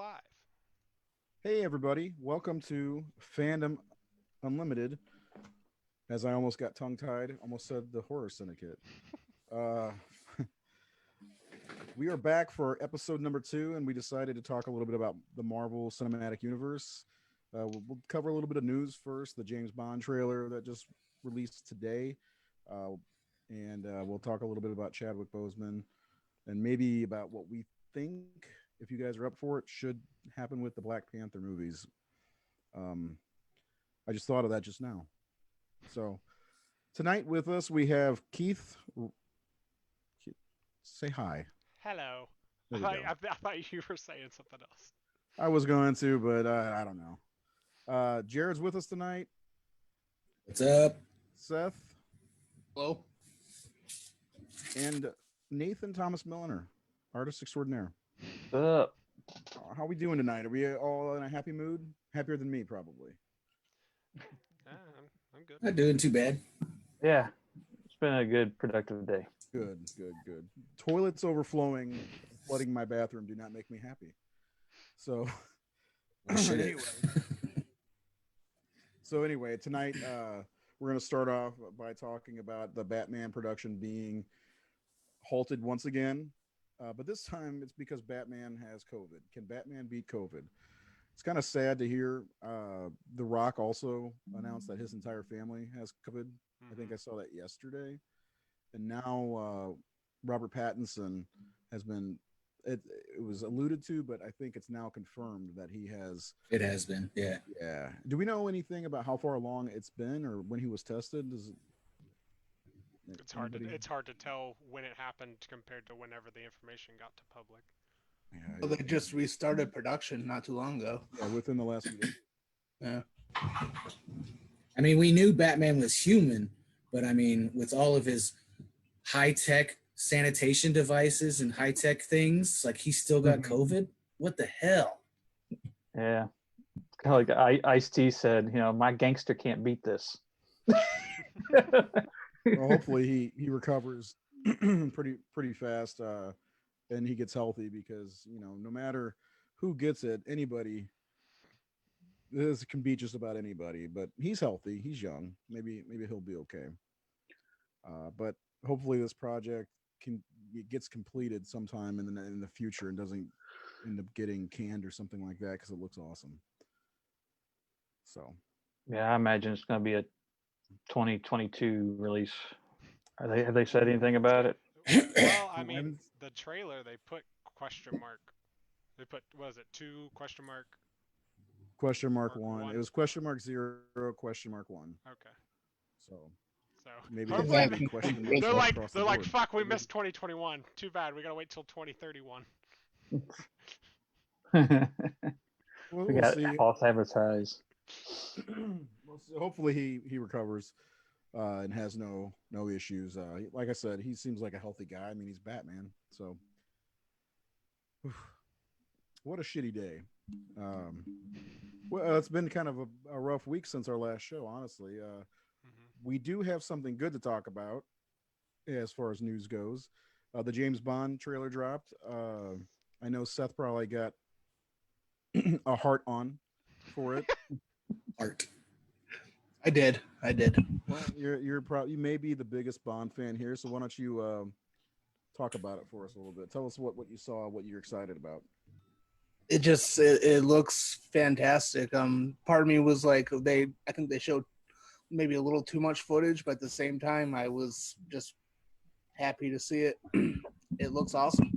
live. Hey, everybody. Welcome to Fandom Unlimited. As I almost got tongue tied, almost said the Horror Syndicate. Uh, we are back for episode number 2, and we decided to talk a little bit about the Marvel Cinematic Universe. We'll cover a little bit of news first, the James Bond trailer that just released today. Uh, and we'll talk a little bit about Chadwick Boseman and maybe about what we think, if you guys are up for it, should happen with the Black Panther movies. Um, I just thought of that just now. So tonight with us we have Keith. Say hi. Hello. There we go. I thought you were saying something else. I was going to, but I don't know. Jared's with us tonight. What's up? Seth. Hello. And Nathan Thomas Milliner, artist extraordinaire. What's up? How are we doing tonight? Are we all in a happy mood? Happier than me, probably. I'm good. Not doing too bad. Yeah, it's been a good, productive day. Good. Toilets overflowing, flooding my bathroom do not make me happy. So, anyway, tonight we're going to start off by talking about the Batman production being halted once again. But this time it's because Batman has COVID. Can Batman beat COVID? It's kind of sad to hear The Rock also announced that his entire family has COVID. I think I saw that yesterday. And now Robert Pattinson has been, it was alluded to, but I think it's now confirmed that he has. It has been, yeah. Yeah. Do we know anything about how far along it's been or when he was tested? It's hard to tell when it happened compared to whenever the information got to public. Yeah, Well, they just restarted production not too long ago. yeah, within the last few days. Yeah. I mean, we knew Batman was human, but I mean, with all of his high-tech sanitation devices and high-tech things, like he still got COVID? What the hell? Yeah, it's kind of like Ice-T said, my gangster can't beat this. Well, hopefully he recovers pretty fast and he gets healthy because no matter who gets it, anybody, this can beat just about anybody. But he's healthy, he's young, maybe he'll be okay. But hopefully this project gets completed sometime in the future and doesn't end up getting canned or something like that because it looks awesome. So Yeah, I imagine it's going to be a 2022 release. Have they said anything about it? Well, I mean, the trailer they put question mark. They put question mark Mark 1. It was question mark 0 question mark 1. Okay. So So maybe they're like fuck, we missed 2021. Too bad. We gotta wait till 2031. We got false advertise. We'll see. Hopefully he recovers and has no issues. Like I said, he seems like a healthy guy. I mean, he's Batman. So what a shitty day. Well, it's been kind of a rough week since our last show, honestly. We do have something good to talk about as far as news goes. The James Bond trailer dropped. I know Seth probably got a heart on for it. Art. I did. Well, you may be the biggest Bond fan here, so why don't you talk about it for us a little bit? Tell us what you saw, what you're excited about. It looks fantastic. Part of me was like I think they showed maybe a little too much footage, but at the same time I was just happy to see it. It looks awesome.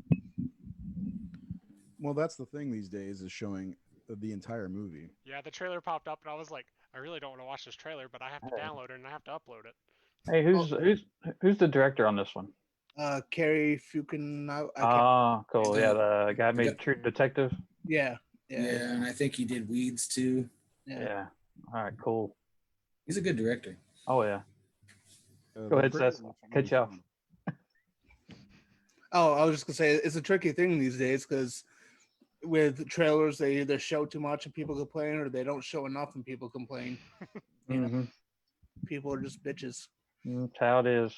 Well, that's the thing these days is showing the entire movie. Yeah, the trailer popped up and I was like, I really don't want to watch this trailer, but I have to download it and I have to upload it. Hey, who's the director on this one? Carrie Fukunaga. Cool. Yeah, the guy made True Detective. Yeah, and I think he did Weeds too. Yeah. All right, cool. He's a good director. Oh yeah. Go ahead, Seth. Catch you off. Oh, I was just gonna say it's a tricky thing these days because with trailers they either show too much and people complain, or they don't show enough and people complain. People are just bitches. That's how it is.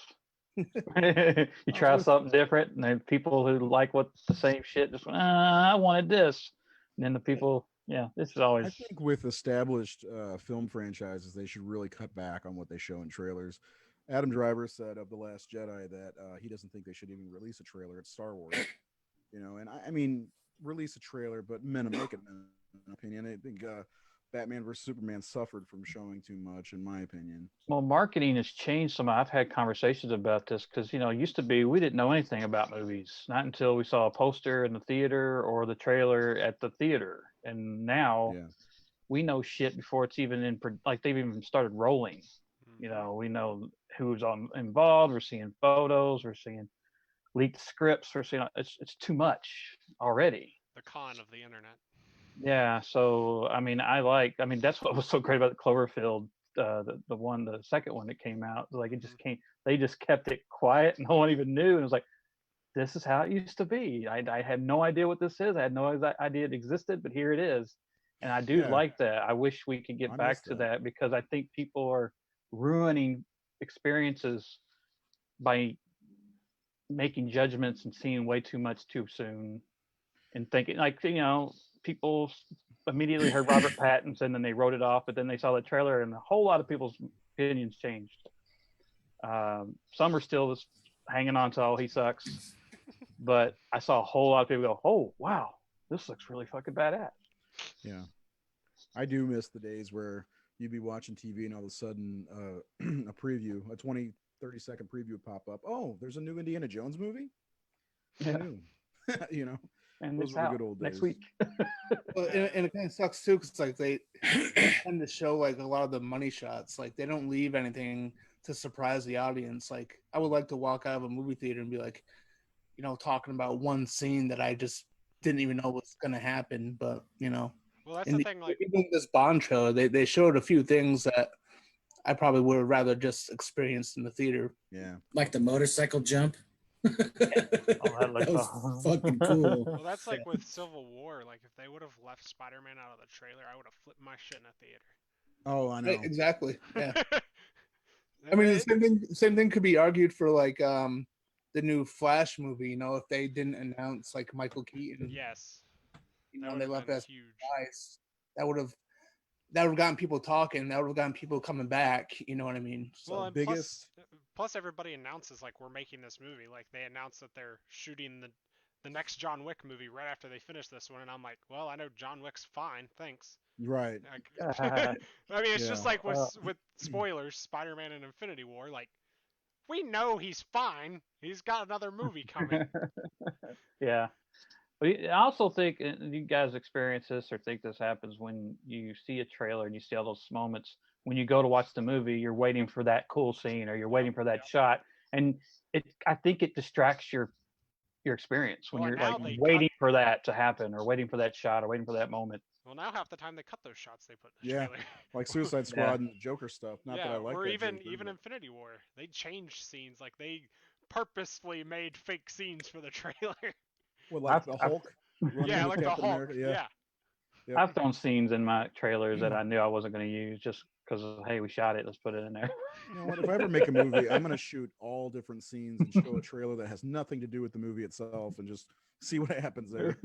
You try something different, and then people who like what's the same shit just went, I wanted this. And then the people, this is I always think with established film franchises, they should really cut back on what they show in trailers. Adam Driver said of The Last Jedi that he doesn't think they should even release a trailer at Star Wars. And I mean, release a trailer, but make it minimum, in my opinion. I think Batman vs Superman suffered from showing too much, in my opinion. well, marketing has changed some. I've had conversations about this because it used to be we didn't know anything about movies, not until we saw a poster in the theater or the trailer at the theater, and now Yeah, we know shit before it's even like they've even started rolling. Mhm. We know who's involved. We're seeing photos. We're seeing leaked scripts. We're seeing it's too much already. The con of the internet. Yeah. So that's what was so great about the Cloverfield. The second one that came out, like it just Mhm. came. They just kept it quiet. No one even knew, and it was like, this is how it used to be. I had no idea what this is. I had no idea it existed, but here it is. And I do yeah, like that. I wish we could I get miss back to that. that because I think people are ruining experiences by making judgments and seeing way too much too soon and thinking people immediately heard Robert Pattinson and they wrote it off, but then they saw the trailer and a whole lot of people's opinions changed. Some are still just hanging on to, oh, he sucks. But I saw a whole lot of people go, oh, wow, this looks really fucking badass. Yeah, I do miss the days where you'd be watching TV and all of a sudden a preview, a 20-30 second preview would pop up. Oh, there's a new Indiana Jones movie? Who Yeah. knew? you know, And those it's were the out good old next days. week. Well, and it kind of sucks too, because like they tend to show like a lot of the money shots. Like they don't leave anything to surprise the audience. Like I would like to walk out of a movie theater and be like, talking about one scene that I just didn't even know was going to happen. But Well, that's the in thing. Like, even this Bond trailer, they showed a few things that I probably would have rather just experienced in the theater. Yeah. Like the motorcycle jump. Oh, that That looks was fucking cool. well, that's like with Civil War. Like, if they would have left Spider-Man out of the trailer, I would have flipped my shit in a theater. Oh, I know. Right, exactly. Yeah. I And mean, the it- same thing could be argued for like the new Flash movie. If they didn't announce like Michael Keaton, yes, that and would they have left been that huge. surprise, that would have gotten people talking. That would have gotten people coming back. You know what I mean? Well, So and biggest plus everybody announces like we're making this movie. Like they announced that they're shooting the next John Wick movie right after they finish this one, and I'm like, well, I know John Wick's fine, thanks. right. I mean, it's just Yeah. like with spoilers, Spider-Man and Infinity War. Like we know he's fine. He's got another movie coming. Yeah. But I also think you guys experience this or think this happens when you see a trailer and you see all those moments when you go to watch the movie, you're waiting for that cool scene or you're waiting for that shot, and I think it distracts your experience when Well, and you're now like they cut. waiting for that to happen or waiting for that shot or waiting for that moment. Well, now half the time they cut those shots they put in the Yeah. trailer. Like Suicide Yeah. Squad and Joker stuff. Not that I Yeah, like or that even Joker, even but- Infinity War, they changed scenes. Like they purposefully made fake scenes for the trailer. What, like I've- the I've- Hulk running Yeah, with like the Captain Hulk. America? Yeah. Yep. I've thrown scenes in my trailers that I knew I wasn't going to use just because, hey, we shot it, let's put it in there. You know what? If I ever make a movie, I'm going to shoot all different scenes and show a trailer that has nothing to do with the movie itself and just see what happens there.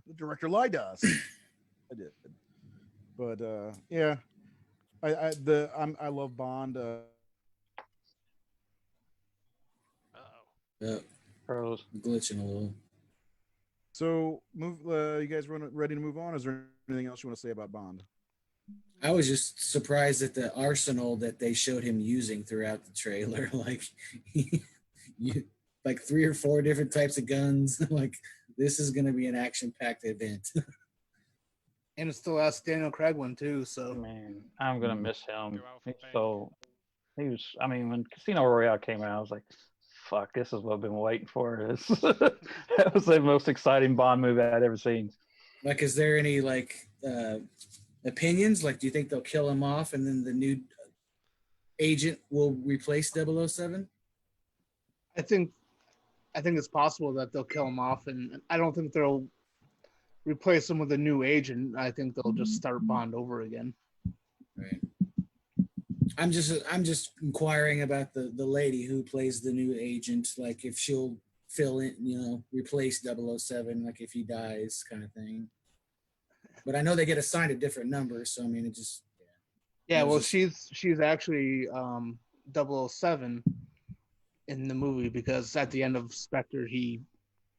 The director lied to us. I did. But yeah, I love Bond. Uh-oh. Pros. Glitching a little. So move. You guys ready to move on? Is there anything else you want to say about Bond? I was just surprised at the arsenal that they showed him using throughout the trailer. Like, like 3 or 4 different types of guns. Like, this is going to be an action-packed event. and it still has Daniel Craig one too. So Man, I'm going to miss him. Go out for He's bang. so, he was, I mean, when Casino Royale came out, I was like, fuck, this is what I've been waiting for. That was the most exciting Bond movie I'd ever seen. Like, is there any, like, opinions? Like, do you think they'll kill him off and then the new agent will replace 007? I think it's possible that they'll kill him off, and I don't think they'll replace him with a new agent. I think they'll just start Bond over again. Right. I'm just inquiring about the lady who plays the new agent, like if she'll fill in, replace 007, like if he dies, kind of thing. But I know they get assigned a different number, so I mean, it just Yeah, it was well, just she's actually 007 in the movie because at the end of Spectre, he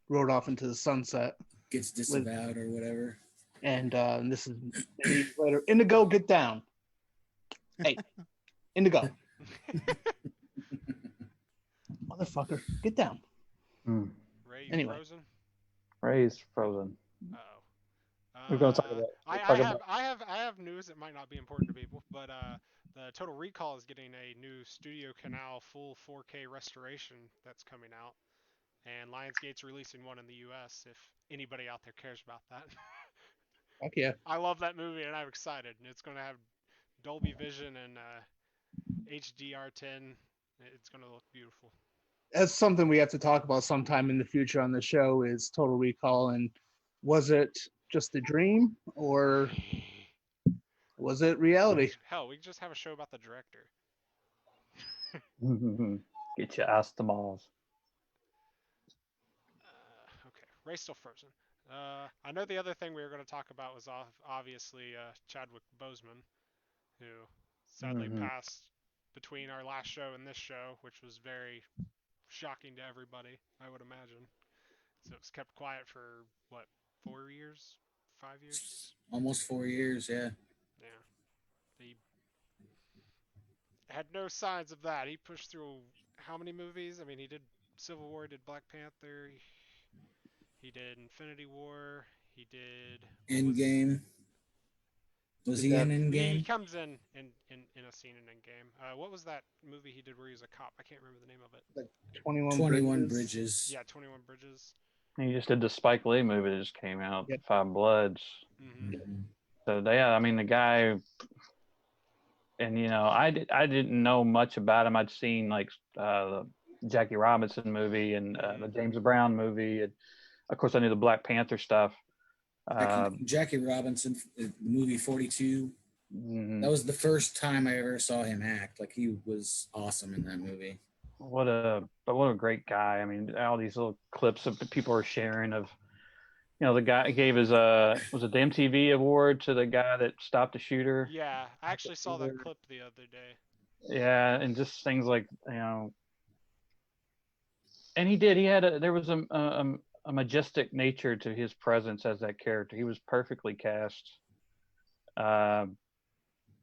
rode off into the sunset gets with, disavowed or whatever. and this is later. Indigo, get down. Hey, Indigo, motherfucker, get down. Hmm. Ray Anyway. Frozen. Ray's frozen. Uh-oh. We're gonna talk about. I have news that might not be important to people, but the Total Recall is getting a new Studio Canal full 4K restoration that's coming out, and Lionsgate's releasing one in the U.S. If anybody out there cares about that. Fuck yeah. I love that movie and I'm excited. It's going to have Dolby Vision and HDR10. It's going to look beautiful. That's something we have to talk about sometime in the future on the show is Total Recall, and was it just a dream or was it reality? Hell, we can just have a show about the director. Get your ass to Malls. Okay, Ray's still frozen. I know the other thing we were going to talk about was obviously Chadwick Boseman, who sadly passed between our last show and this show, which was very shocking to everybody, I would imagine. So it was kept quiet for, what, 4 years? 5 years? Almost 4 years, yeah. Yeah. He had no signs of that. He pushed through how many movies? I mean, he did Civil War, he did Black Panther, he did Infinity War, he did... Endgame. Was he in Endgame? He comes in a scene in Endgame. What was that movie he did where he was a cop? I can't remember the name of it. Like 21 Bridges. Yeah, 21 Bridges. He just did the Spike Lee movie that just came out, Yep. Five Bloods. Mm-hmm. So yeah, I mean the guy, and I didn't know much about him. I'd seen like the Jackie Robinson movie and the James Brown movie, and of course I knew the Black Panther stuff. Jackie Robinson, movie 42. That was the first time I ever saw him act. Like he was awesome in that movie. What a great guy. I mean, all these little clips that people are sharing of, the guy gave his was it the MTV award to the guy that stopped the shooter. Yeah, I actually saw that clip the other day. Yeah, and just things like and he had there was a majestic nature to his presence as that character. He was perfectly cast,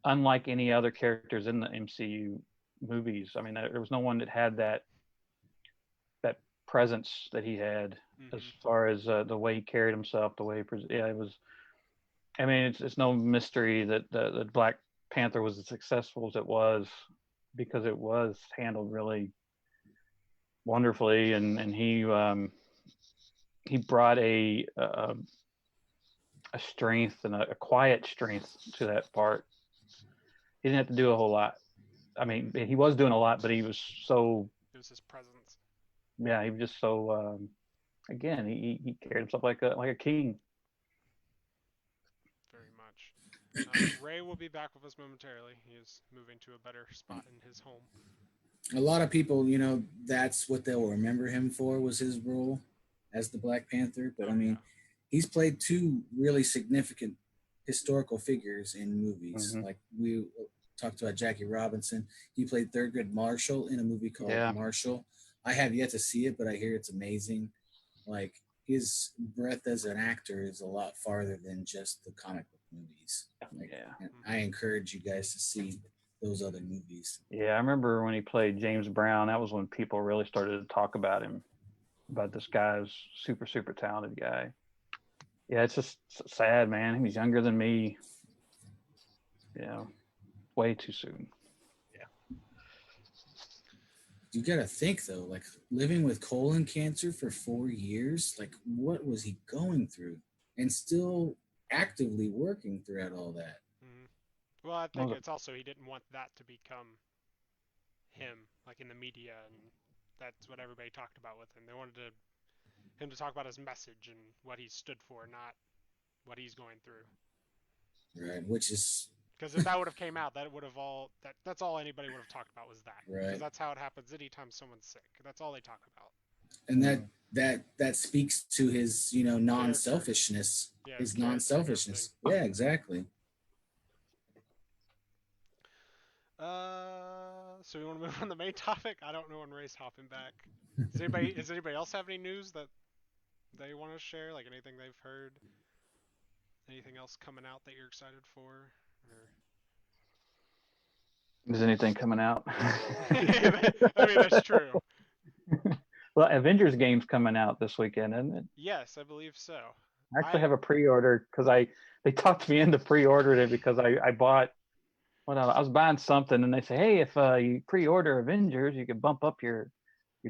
unlike any other characters in the MCU movies. I mean, there was no one that had that presence that he had, as far as the way he carried himself, the way it was. I mean, it's no mystery that the Black Panther was as successful as it was because it was handled really wonderfully, and he brought a strength and a quiet strength to that part. He didn't have to do a whole lot. I mean, he was doing a lot, but he was so. It was his presence. Yeah, he was just so. Again, he carried himself like a king. Very much. Ray will be back with us momentarily. He is moving to a better spot in his home. A lot of people, that's what they'll remember him for, was his role as the Black Panther. But I mean, he's played two really significant historical figures in movies. Like we talked about Jackie Robinson. He played Thurgood Marshall in a movie called Marshall. I have yet to see it, but I hear it's amazing. Like his breadth as an actor is a lot farther than just the comic book movies. I encourage you guys to see those other movies. Yeah, I remember when he played James Brown. That was when people really started to talk about him, about this guy's super, super talented guy. Yeah, it's just sad, man. He was younger than me. Way too soon. You gotta think though, like living with colon cancer for 4 years, like what was he going through, and still actively working throughout all that. Well, I think it's also he didn't want that to become him, like in the media, and that's what everybody talked about with him. They wanted him to talk about his message and what he stood for, not what he's going through. Right, which is because if that would have came out, that would have that's all anybody would have talked about was that. Right. Because that's how it happens anytime someone's sick. That's all they talk about. and that speaks to his Character. non-selfishness, Yeah, his his character and everything. non-selfishness. Yeah, exactly. So we want to move on to the main topic. I don't know when Ray's hopping back. Does anybody else have any news that they want to share? Like anything they've heard? Anything else coming out that you're excited for? Or... Is anything coming out? I mean, that's true. Well, Avengers game's coming out this weekend, isn't it? Yes, I believe so. I actually have a pre-order because they talked me into pre-ordering it because I bought I was buying something and they say, hey, if you pre-order Avengers, you can bump up your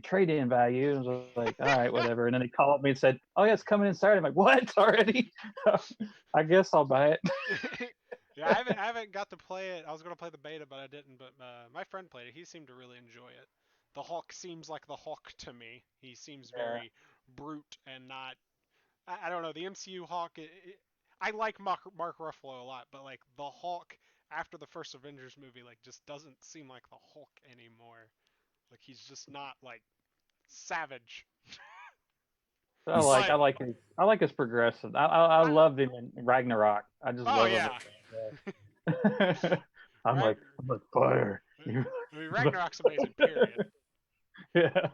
trade-in value. And I was like, all right, whatever. And then they called me and said, oh yeah, it's coming in Saturday. I'm like, what already? I guess I'll buy it. Yeah, I haven't got to play it. I was gonna play the beta, but I didn't. But my friend played it. He seemed to really enjoy it. The Hulk seems like the Hulk to me. He seems very brute and not. I don't know. The MCU Hulk. I like Mark Ruffalo a lot, but like the Hulk after the first Avengers movie, like just doesn't seem like the Hulk anymore. Like he's just not like savage. But I like his progressive. I I, loved him in Ragnarok. I just oh love him. yeah, I'm Rag, like fire. I mean Ragnarok's amazing. Period. Yeah.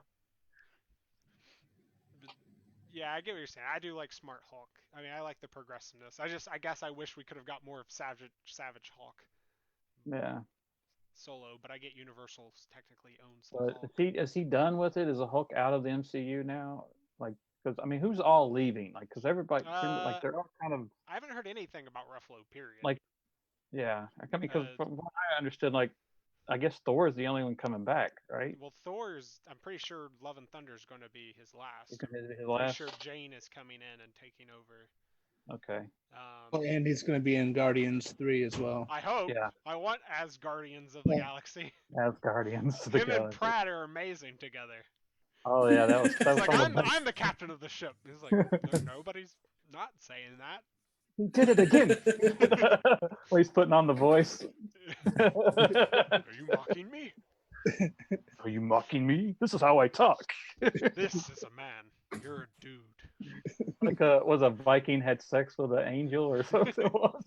Yeah, I get what you're saying. I do like Smart Hulk. I mean, I like the progressiveness. I guess I wish we could have got more of Savage Hulk Yeah. solo, but I get Universal technically owns the But Hulk. is he done with it? Is the Hulk out of the MCU now? Like, because I mean, who's all leaving? Like, because everybody seems like Uh, they're all kind of I haven't heard anything about Ruffalo. Period. like, yeah. I mean, because Uh, from what I understood, like, I guess Thor is the only one coming back, right? well, Thor's. I'm pretty sure Love and Thunder is going to be his last. His I'm pretty last. sure Jane is coming in and taking over. Okay. Well, and he's going to be in Guardians 3 as well. I hope. Yeah. I want as Guardians of the Galaxy. As Guardians of the Him and Galaxy. Pratt are amazing together. Oh yeah, that was It's like some of the I'm the captain of the ship. He's like, nobody's not saying that. He did it again. Well, he's putting on the voice. Are you mocking me? Are you mocking me? This is how I talk. This is a man. You're a dude. Like was a Viking had sex with an angel or something it was.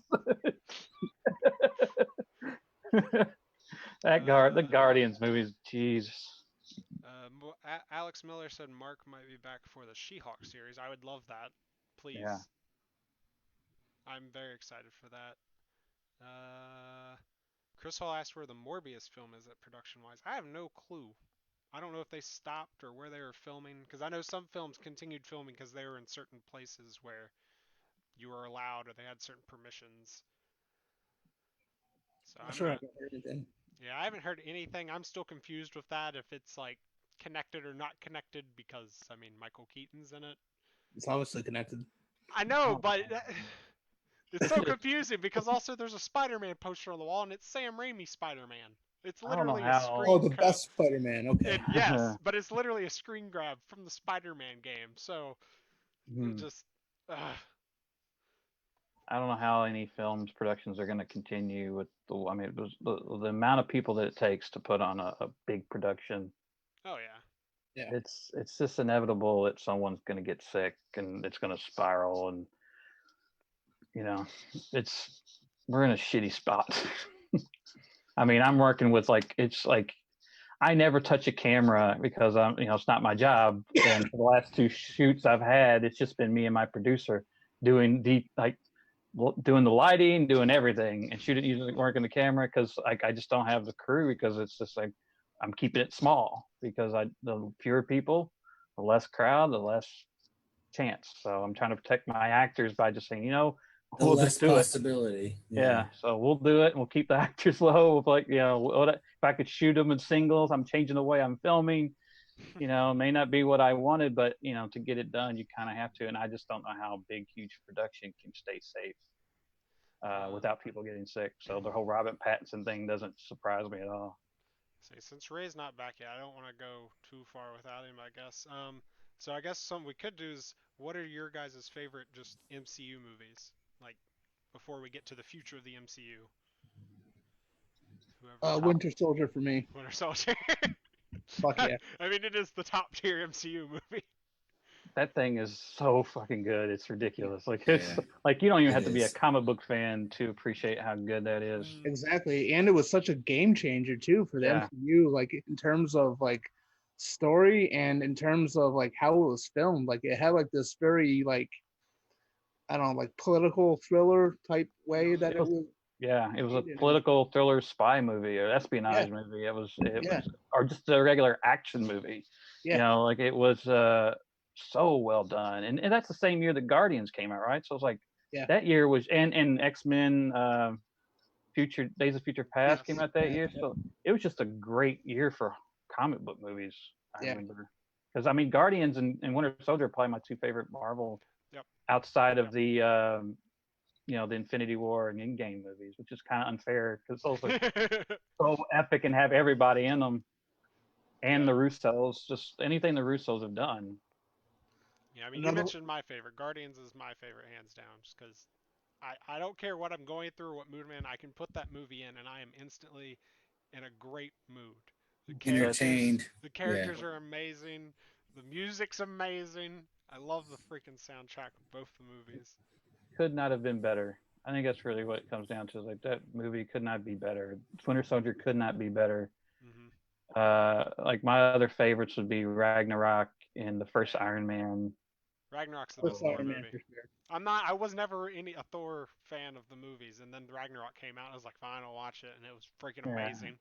The Guardians movies, Jesus. Alex Miller said Mark might be back for the She-Hulk series. I would love that. Please. Yeah. I'm very excited for that. Chris Hall asked where the Morbius film is at production-wise. I have no clue. I don't know if they stopped or where they were filming, because I know some films continued filming because they were in certain places where you were allowed or they had certain permissions. So I'm sure I haven't heard anything. Yeah, I haven't heard anything. I'm still confused with that if it's like connected or not connected because I mean Michael Keaton's in it. It's obviously connected. I know, but it's so confusing because also there's a Spider-Man poster on the wall and it's Sam Raimi Spider-Man. It's literally a screen. Oh, the best Spider-Man. Okay. Yes, but it's literally a screen grab from the Spider-Man game. So just. I don't know how any films productions are going to continue with the amount of people that it takes to put on a big production. Oh yeah. Yeah. It's just inevitable that someone's going to get sick and it's going to spiral, and we're in a shitty spot. I mean, I'm working with it's like I never touch a camera because it's not my job. And for the last 2 shoots I've had, it's just been me and my producer doing doing the lighting, doing everything, and using working the camera because I just don't have the crew because it's just like I'm keeping it small because the fewer people, the less crowd, the less chance. So I'm trying to protect my actors by just saying, The we'll less just do possibility. it. Yeah, so we'll do it and we'll keep the actors low. If I could shoot them in singles, I'm changing the way I'm filming. It may not be what I wanted, but to get it done, you kind of have to. And I just don't know how big, huge production can stay safe without people getting sick. So the whole Robert Pattinson thing doesn't surprise me at all. See, since Ray's not back yet, I don't want to go too far without him, I guess. So I guess something we could do is, what are your guys' favorite just MCU movies? Like, before we get to the future of the MCU. Winter Soldier for me. Winter Soldier. Fuck yeah. I mean, it is the top tier MCU movie. That thing is so fucking good. It's ridiculous. Like it's Yeah, like you don't even it have to be a is. comic book fan to appreciate how good that is. Exactly. And it was such a game changer too for the Yeah. MCU, like in terms of like story and in terms of like how it was filmed. Like it had like this very like I don't know, like political thriller type way that It it was was it was a made, and it was political thriller spy movie or yeah, espionage movie. It yeah, was or just a regular action movie. You yeah. know, like it was so well done. And that's the same year that Guardians came out, right? So it's like Yeah. that year was and X-Men Future Days of Future Past came Yes. out that year. So it was just a great year for comic book movies, I Yeah. remember. Because I mean Guardians and Winter Soldier are probably my two favorite Marvel Yep. outside of the the Infinity War and Endgame movies, which is kind of unfair because those are so epic and have everybody in them. And Yeah. the Russos, just anything the Russos have done. Yeah, I mean, you Another mentioned my favorite. Guardians is my favorite, hands down, just because I don't care what I'm going through, what mood I'm in. I can put that movie in, and I am instantly in a great mood. The That's characters, Entertained. the Yeah. characters are amazing. The music's amazing. I love the freaking soundtrack of both the movies. could not have been better. I think that's really what it comes down to. Is like that movie could not be better. Winter Soldier could not be better. Hmm. Like my other favorites would be Ragnarok and the first Iron Man. Ragnarok's the first best Thor Iron Man movie. for sure. I was never a Thor fan of the movies, and then Ragnarok came out. I was like, fine, I'll watch it, and it was freaking Yeah, amazing.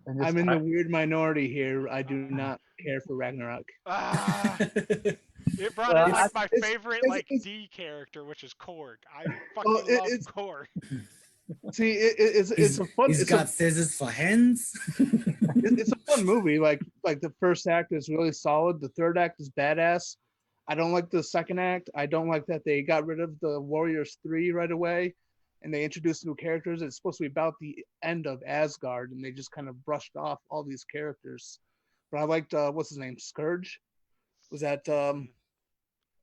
and I'm just in the weird minority here. I do Ah, not care for Ragnarok. ah, it brought in well, like I, It's my it's favorite it's, like it's D character, which is Korg. I well, fucking love it's Korg. see it's He's a fun he's got scissors for hands. it's a fun movie. Like the first act is really solid. The third act is badass. I don't like the second act. I don't like that they got rid of the Warriors 3 right away and they introduced new characters. It's supposed to be about the end of Asgard and they just kind of brushed off all these characters. But I liked what's his name? Scourge? Was that Mhm.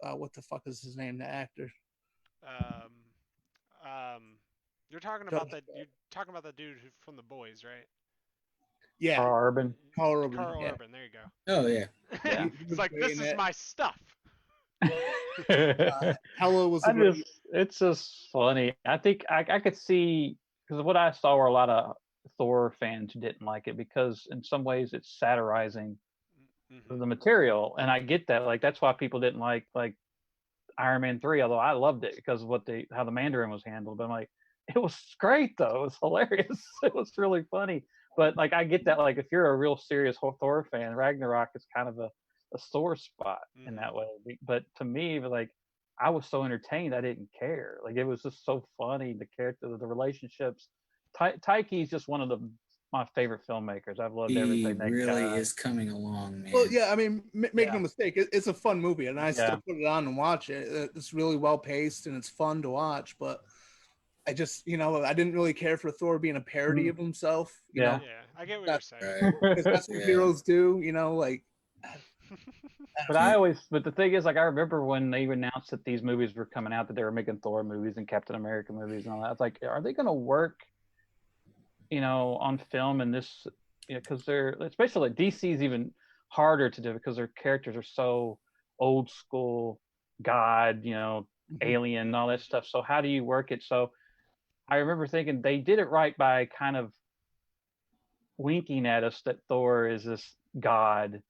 what the fuck is his name? The actor. Um, um, you're talking about that dude from the boys, right? Yeah, Carl Urban. Carl Urban. Carl Yeah. Urban. There you go. Oh yeah. Yeah. He It's was like great this in is it. my stuff. Hella was a I great. just it's just funny. I think I could see because what I saw were a lot of Thor fans who didn't like it because in some ways it's satirizing Hmm. the material, and I get that. Like that's why people didn't like Iron Man 3, although I loved it because of what how the Mandarin was handled. But I'm like, it was great though. It was hilarious. It was really funny. But like I get that. Like if you're a real serious Thor fan, Ragnarok is kind of a sore spot in Hmm. that way. But to me, like I was so entertained, I didn't care. Like it was just so funny. The character, the relationships. Taiki's just one of my favorite filmmakers. I've loved He everything that really guy. is coming along, Well, man. yeah, I mean, make Yeah, no mistake, it's a fun movie, and I yeah. still put it on and watch it. It's really well paced and it's fun to watch. But I just, I didn't really care for Thor being a parody Mhm. of himself. Yeah. Yeah, I get what you're That saying. Right. because that's what Yeah. heroes do. Like, But Can't. but the thing is, like, I remember when they announced that these movies were coming out, that they were making Thor movies and Captain America movies and all that. I was like, are they going to work, on film in this? Because they're, especially like DC's even harder to do because their characters are so old school, God, mhm. alien, and all that stuff. So how do you work it? So I remember thinking they did it right by kind of winking at us that Thor is this God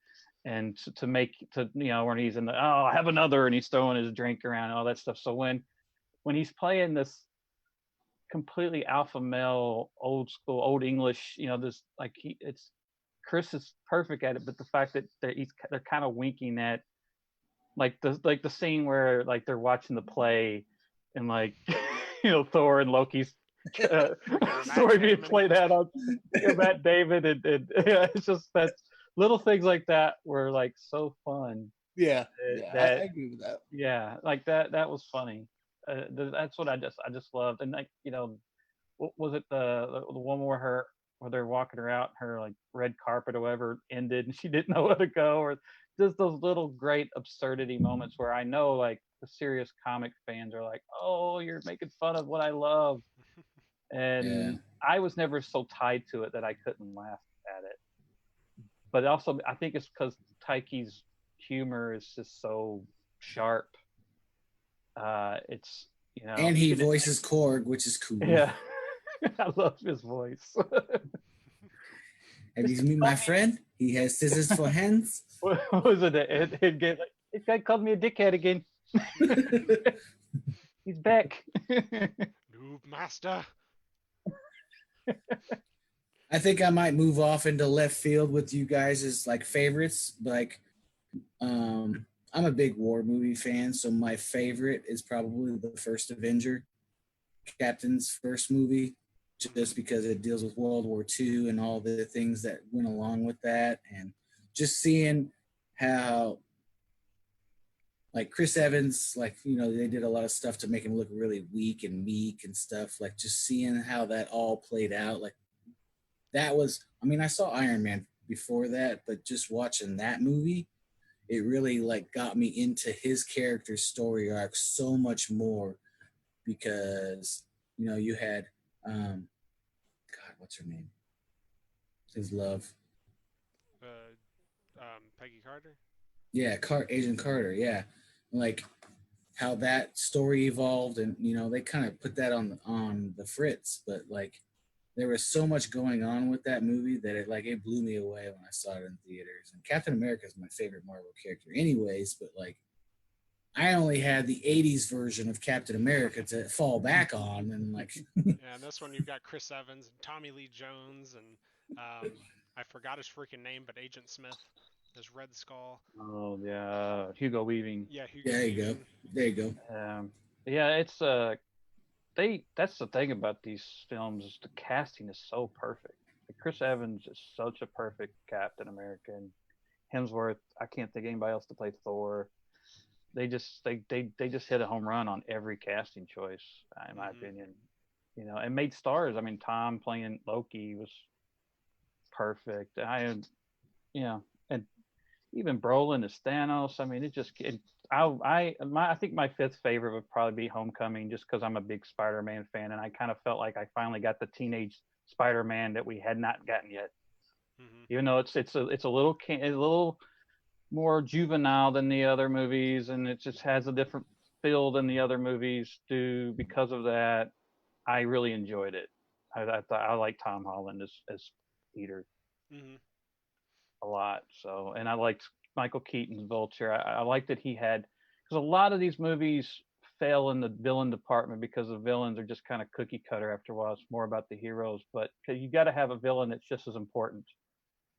and to make when he's in the have another and he's throwing his drink around and all that stuff. So when he's playing this completely alpha male, old school, old English, this like it's Chris is perfect at it, but the fact that they're kind of winking at like the scene where like they're watching the play and like Thor and Loki's uh, Or Matt story being Damon. played out on Matt David and yeah, it's just that little things like that were like so fun Yeah, I that agree with that. yeah, like that was funny. That's what I just loved. And like what was it the one where they're walking her out, her like red carpet or whatever ended, and she didn't know where to go, or just those little great absurdity moments where I know like the serious comic fans are like, oh, you're making fun of what I love, Yeah. and I was never so tied to it that I couldn't laugh at it. but also I think it's because Taiki's humor is just so sharp. It's And you he can voices Korg, which is cool. yeah, I love his voice. Have you met my friend? He has scissors for hands. What was it? It get like this guy called me a dickhead again. He's back. Noob master. I think I might move off into left field with you guys as like favorites. Like, I'm a big war movie fan, so my favorite is probably the first Avenger, Captain's first movie, just because it deals with World War II and all the things that went along with that, and just seeing how like Chris Evans, like they did a lot of stuff to make him look really weak and meek and stuff. Like just seeing how that all played out, like that was. I mean, I saw Iron Man before that, but just watching that movie, it really like got me into his character's story arc so much more because you had God, what's her name? His love. Peggy Carter. Yeah, Agent Carter. Yeah, like how that story evolved, and they kind of put that on the fritz, but like there was so much going on with that movie that it blew me away when I saw it in theaters. And Captain America is my favorite Marvel character, anyways. But like I only had the '80s version of Captain America to fall back on, and like Yeah, and this one you've got Chris Evans and Tommy Lee Jones and I forgot his freaking name, but Agent Smith, as Red Skull. Oh yeah, Hugo Weaving. Yeah, Hugo there you go, Weaving. there you go. Yeah, it's that's the thing about these films is the casting is so perfect. Like, Chris Evans is such a perfect Captain America, and Hemsworth. I can't think of anybody else to play Thor. They just hit a home run on every casting choice, in my opinion. And made stars. I mean, Tom playing Loki was perfect. And even Brolin as Thanos. I mean, I think my fifth favorite would probably be Homecoming, just because I'm a big Spider-Man fan, and I kind of felt like I finally got the teenage Spider-Man that we had not gotten yet. Even though it's a little more juvenile than the other movies, and it just has a different feel than the other movies do. Because of that, I really enjoyed it. I thought I like Tom Holland as Peter a lot. So, and I liked Michael Keaton's Vulture. I liked that he had, because a lot of these movies fail in the villain department because the villains are just kind of cookie cutter after a while. It's more about the heroes, but you got to have a villain that's just as important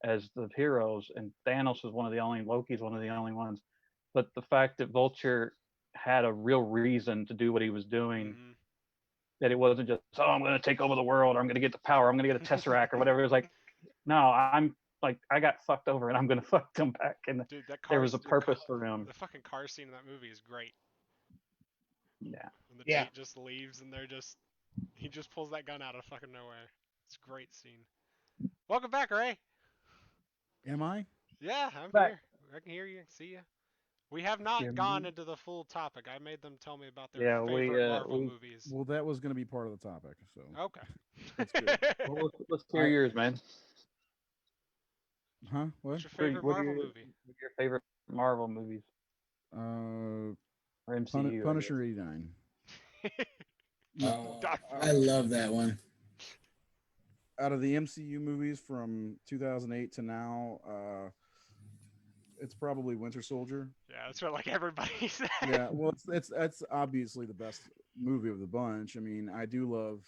as the heroes. And Thanos is Loki's one of the only ones. But the fact that Vulture had a real reason to do what he was doing, that it wasn't just, oh, I'm going to take over the world, or I'm going to get the power, I'm going to get a Tesseract or whatever. It was like, no, I'm like, I got fucked over and I'm going to fuck them back. And Dude, there was a purpose for him. The fucking car scene in that movie is great. Yeah. When the date just leaves and he just pulls that gun out of fucking nowhere. It's a great scene. Welcome back, Ray. Am I? Yeah, I'm Back. here. I can hear you, see you. We have not gone into the full topic. I made them tell me about their favorite Marvel movies. Well, that was going to be part of the topic. So Okay. that's good. Well, let's hear yours, man. Huh? What? What's your favorite Marvel movie? What's your favorite Marvel movies Uh, or MCU? Punisher '89. No, I love that one. Out of the MCU movies from 2008 to now, it's probably Winter Soldier. Yeah, that's what like everybody said. Yeah, well, it's obviously the best movie of the bunch. I mean, I do love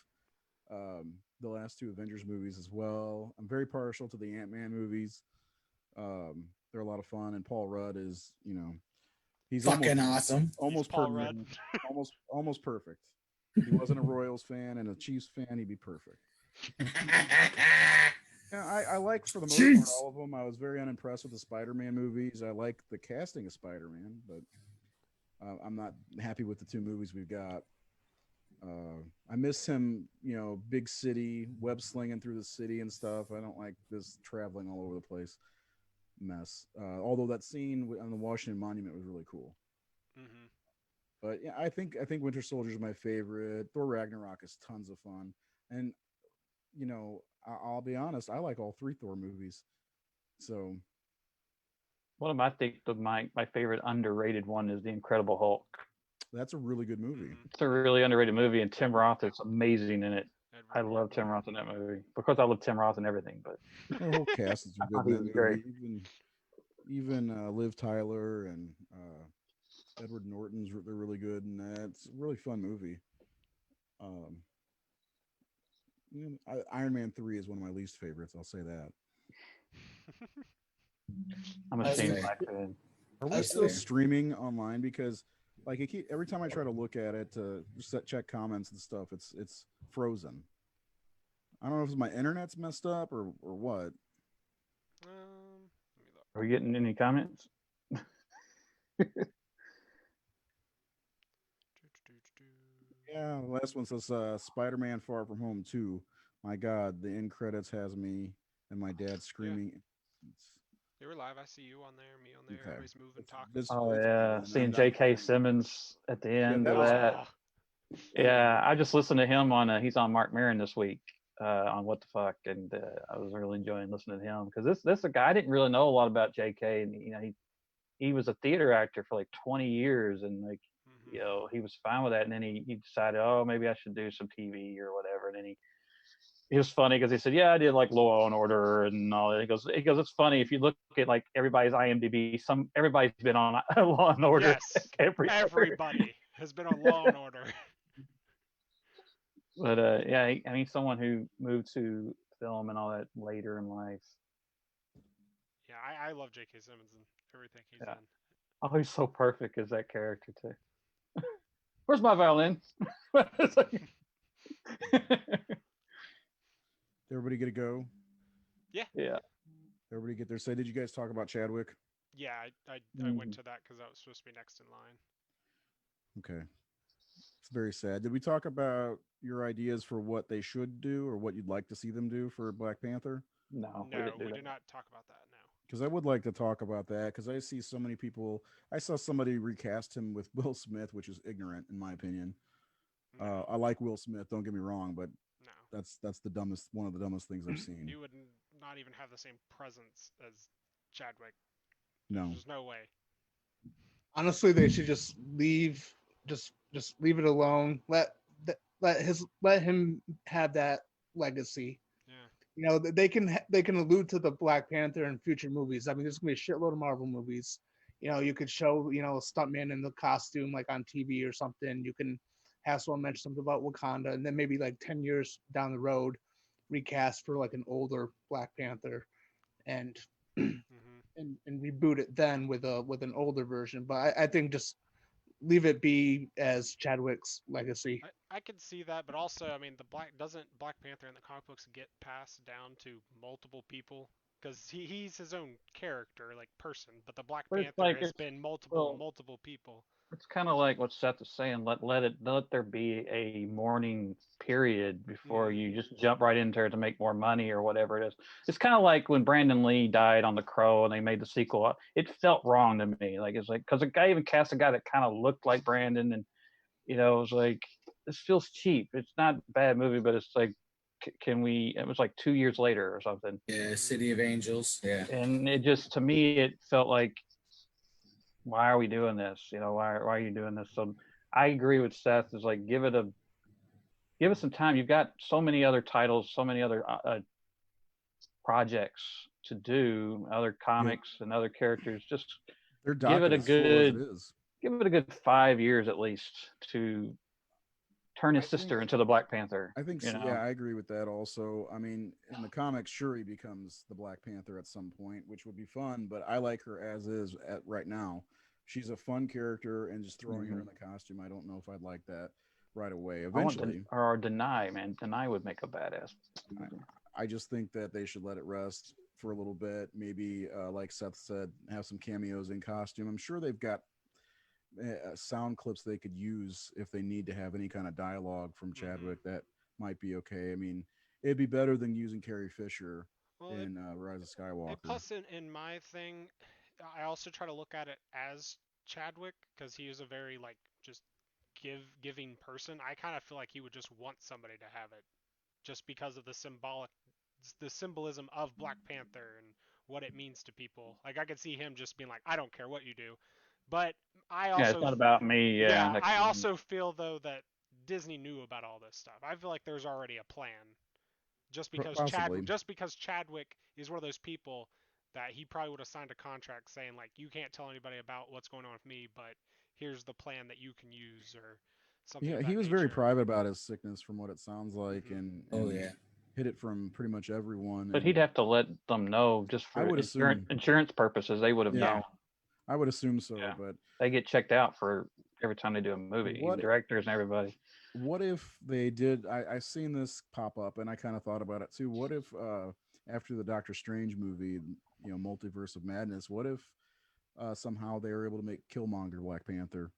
the last two Avengers movies as well. I'm very partial to the Ant-Man movies. They're a lot of fun, and Paul Rudd is, he's fucking awesome. Almost Paul perfect. Rudd. almost perfect. If he wasn't a Royals fan and a Chiefs fan, he'd be perfect. Yeah, I like, for the most part, all of them. I was very unimpressed with the Spider-Man movies. I like the casting of Spider-Man, but I'm not happy with the two movies we've got. I miss him, big city, web slinging through the city and stuff. I don't like this traveling all over the place mess. Although that scene on the Washington Monument was really cool. But yeah, I think Winter Soldier is my favorite. Thor Ragnarok is tons of fun, and I'll be honest, I like all three Thor movies. So One of my think the my favorite underrated one is the Incredible Hulk. that's a really good movie. Mm-hmm. It's a really underrated movie, and Tim Roth is amazing in it. I Edward love Norton. Tim Roth in that movie because I love Tim Roth and everything. But The whole cast is I good thought in he that was great. movie. Even Liv Tyler and Edward Norton's they're really good, and it's a really fun movie. Um, Iron Man 3 is one of my least favorites. I'll say that. I'm a That's Shane fair. Black fan. Are we That's still fair. streaming online? Because like every time I try to look at it to check comments and stuff, it's frozen. I don't know if it's my internet's messed up or what. Let me look. Are we getting any comments? Yeah, the last one says Spider-Man Far From Home 2. My God, the end credits has me and my dad Yeah, screaming. they were live. I see you on there, me on there. Okay, Everybody's moving, it's talking. this Oh it's good, yeah, and seeing I'm not. J.K. Simmons at the Yeah, end that of was that. Oh, that was Yeah, really I good. just listened to him on. He's on Mark Maron this week on What the Fuck, and I was really enjoying listening to him because this a guy I didn't really know a lot about J.K. and he was a theater actor for like 20 years and like mm-hmm. he was fine with that and then he decided oh maybe I should do some TV or whatever and then he was funny because he said yeah I did like Law and Order and all that. He goes it's funny if you look at like everybody's IMDb everybody's been on Law and Order Yes, everywhere. everybody has been on Law and Order. But yeah, I mean, someone who moved to film and all that later in life. Yeah, I love J.K. Simmons and everything he's Yeah. in. Oh, he's so perfect as that character too. Where's my violin? It's like- Everybody get to go. Yeah, yeah. Everybody get their say. Did you guys talk about Chadwick? yeah, I went Mhm. to that because that was supposed to be next in line. Okay, it's very sad. Did we talk about your ideas for what they should do or what you'd like to see them do for Black Panther? No, we No, didn't do we that. did not talk about that. No. Because I would like to talk about that because I see so many people. I saw somebody recast him with Will Smith, which is ignorant in my opinion. No, I like Will Smith, don't get me wrong, but no. that's the dumbest one of the dumbest things I've seen. He would not even have the same presence as Chadwick. There's No, just no way. Honestly, they should just just leave it alone. Let him have that legacy. Yeah. You know, they can allude to the Black Panther in future movies. I mean, there's gonna be a shitload of Marvel movies. You know, you could show a stuntman in the costume like on TV or something. You can have someone mention something about Wakanda, and then maybe like 10 years down the road, recast for like an older Black Panther, and Mhm. and reboot it then with an older version. But I think just leave it be as Chadwick's legacy. I could see that, but also, I mean, the Black Panther in the comic books get passed down to multiple people because he's his own character, like person, but the Black But it's Panther like has been multiple well, multiple people. it's kind of like what Seth is saying. Let there be a mourning period before Mm. you just jump right into it to make more money or whatever it is. It's kind of like when Brandon Lee died on The Crow and they made the sequel. It felt wrong to me. Like it's like because the guy even cast a guy that kind of looked like Brandon, and it was like this feels cheap. It's not a bad movie, but it's like can we? It was like 2 years later or something, Yeah, Mhm. City of Angels. Yeah. and it just to me it felt like why are we doing this? Why are you doing this? So I agree with Seth. Is like give it some time. You've got so many other titles, so many other projects to do, other yeah, comics and other characters. Just their give it docket a is full as it good is. give it a good 5 years at least to turn I his think sister into the Black Panther. I think so, yeah, I agree with that also. I mean, in the comics, Shuri becomes the Black Panther at some point, which would be fun, but I like her as is at right now. She's a fun character and just throwing her Mhm. in the costume, I don't know if I'd like that right away. I want Eventually, or deny man. Deny would make a badass. I just think that they should let it rest for a little bit. Maybe, like Seth said, have some cameos in costume. I'm sure they've got sound clips they could use if they need to have any kind of dialogue from Mhm. Chadwick. That might be okay. I mean, it'd be better than using Carrie Fisher Well, in Rise of Skywalker. plus in my thing, I also try to look at it as Chadwick because he is a very like just giving person. I kind of feel like he would just want somebody to have it just because of the symbolism of Black Panther and what it means to people. Like I could see him just being like, I don't care what you do, but I Yeah, it's also not about me. Yeah, yeah, that I kind of also feel though that Disney knew about all this stuff. I feel like there's already a plan. Possibly. Just because Chadwick is one of those people that he probably would have signed a contract saying like you can't tell anybody about what's going on with me, but here's the plan that you can use or something Yeah, of he that was very nature. private about his sickness, from what it sounds like, Hmm. Oh and yeah. hid it from pretty much everyone. But he'd And have to let them know just I for would assume, insurance purposes. They would have yeah, known. I would assume so. Yeah, But they get checked out for every time they do a movie. what Directors and everybody. what if they did? I seen this pop up, and I kind of thought about it too. What if after the Doctor Strange movie, Multiverse of Madness, what if somehow they were able to make Killmonger Black Panther?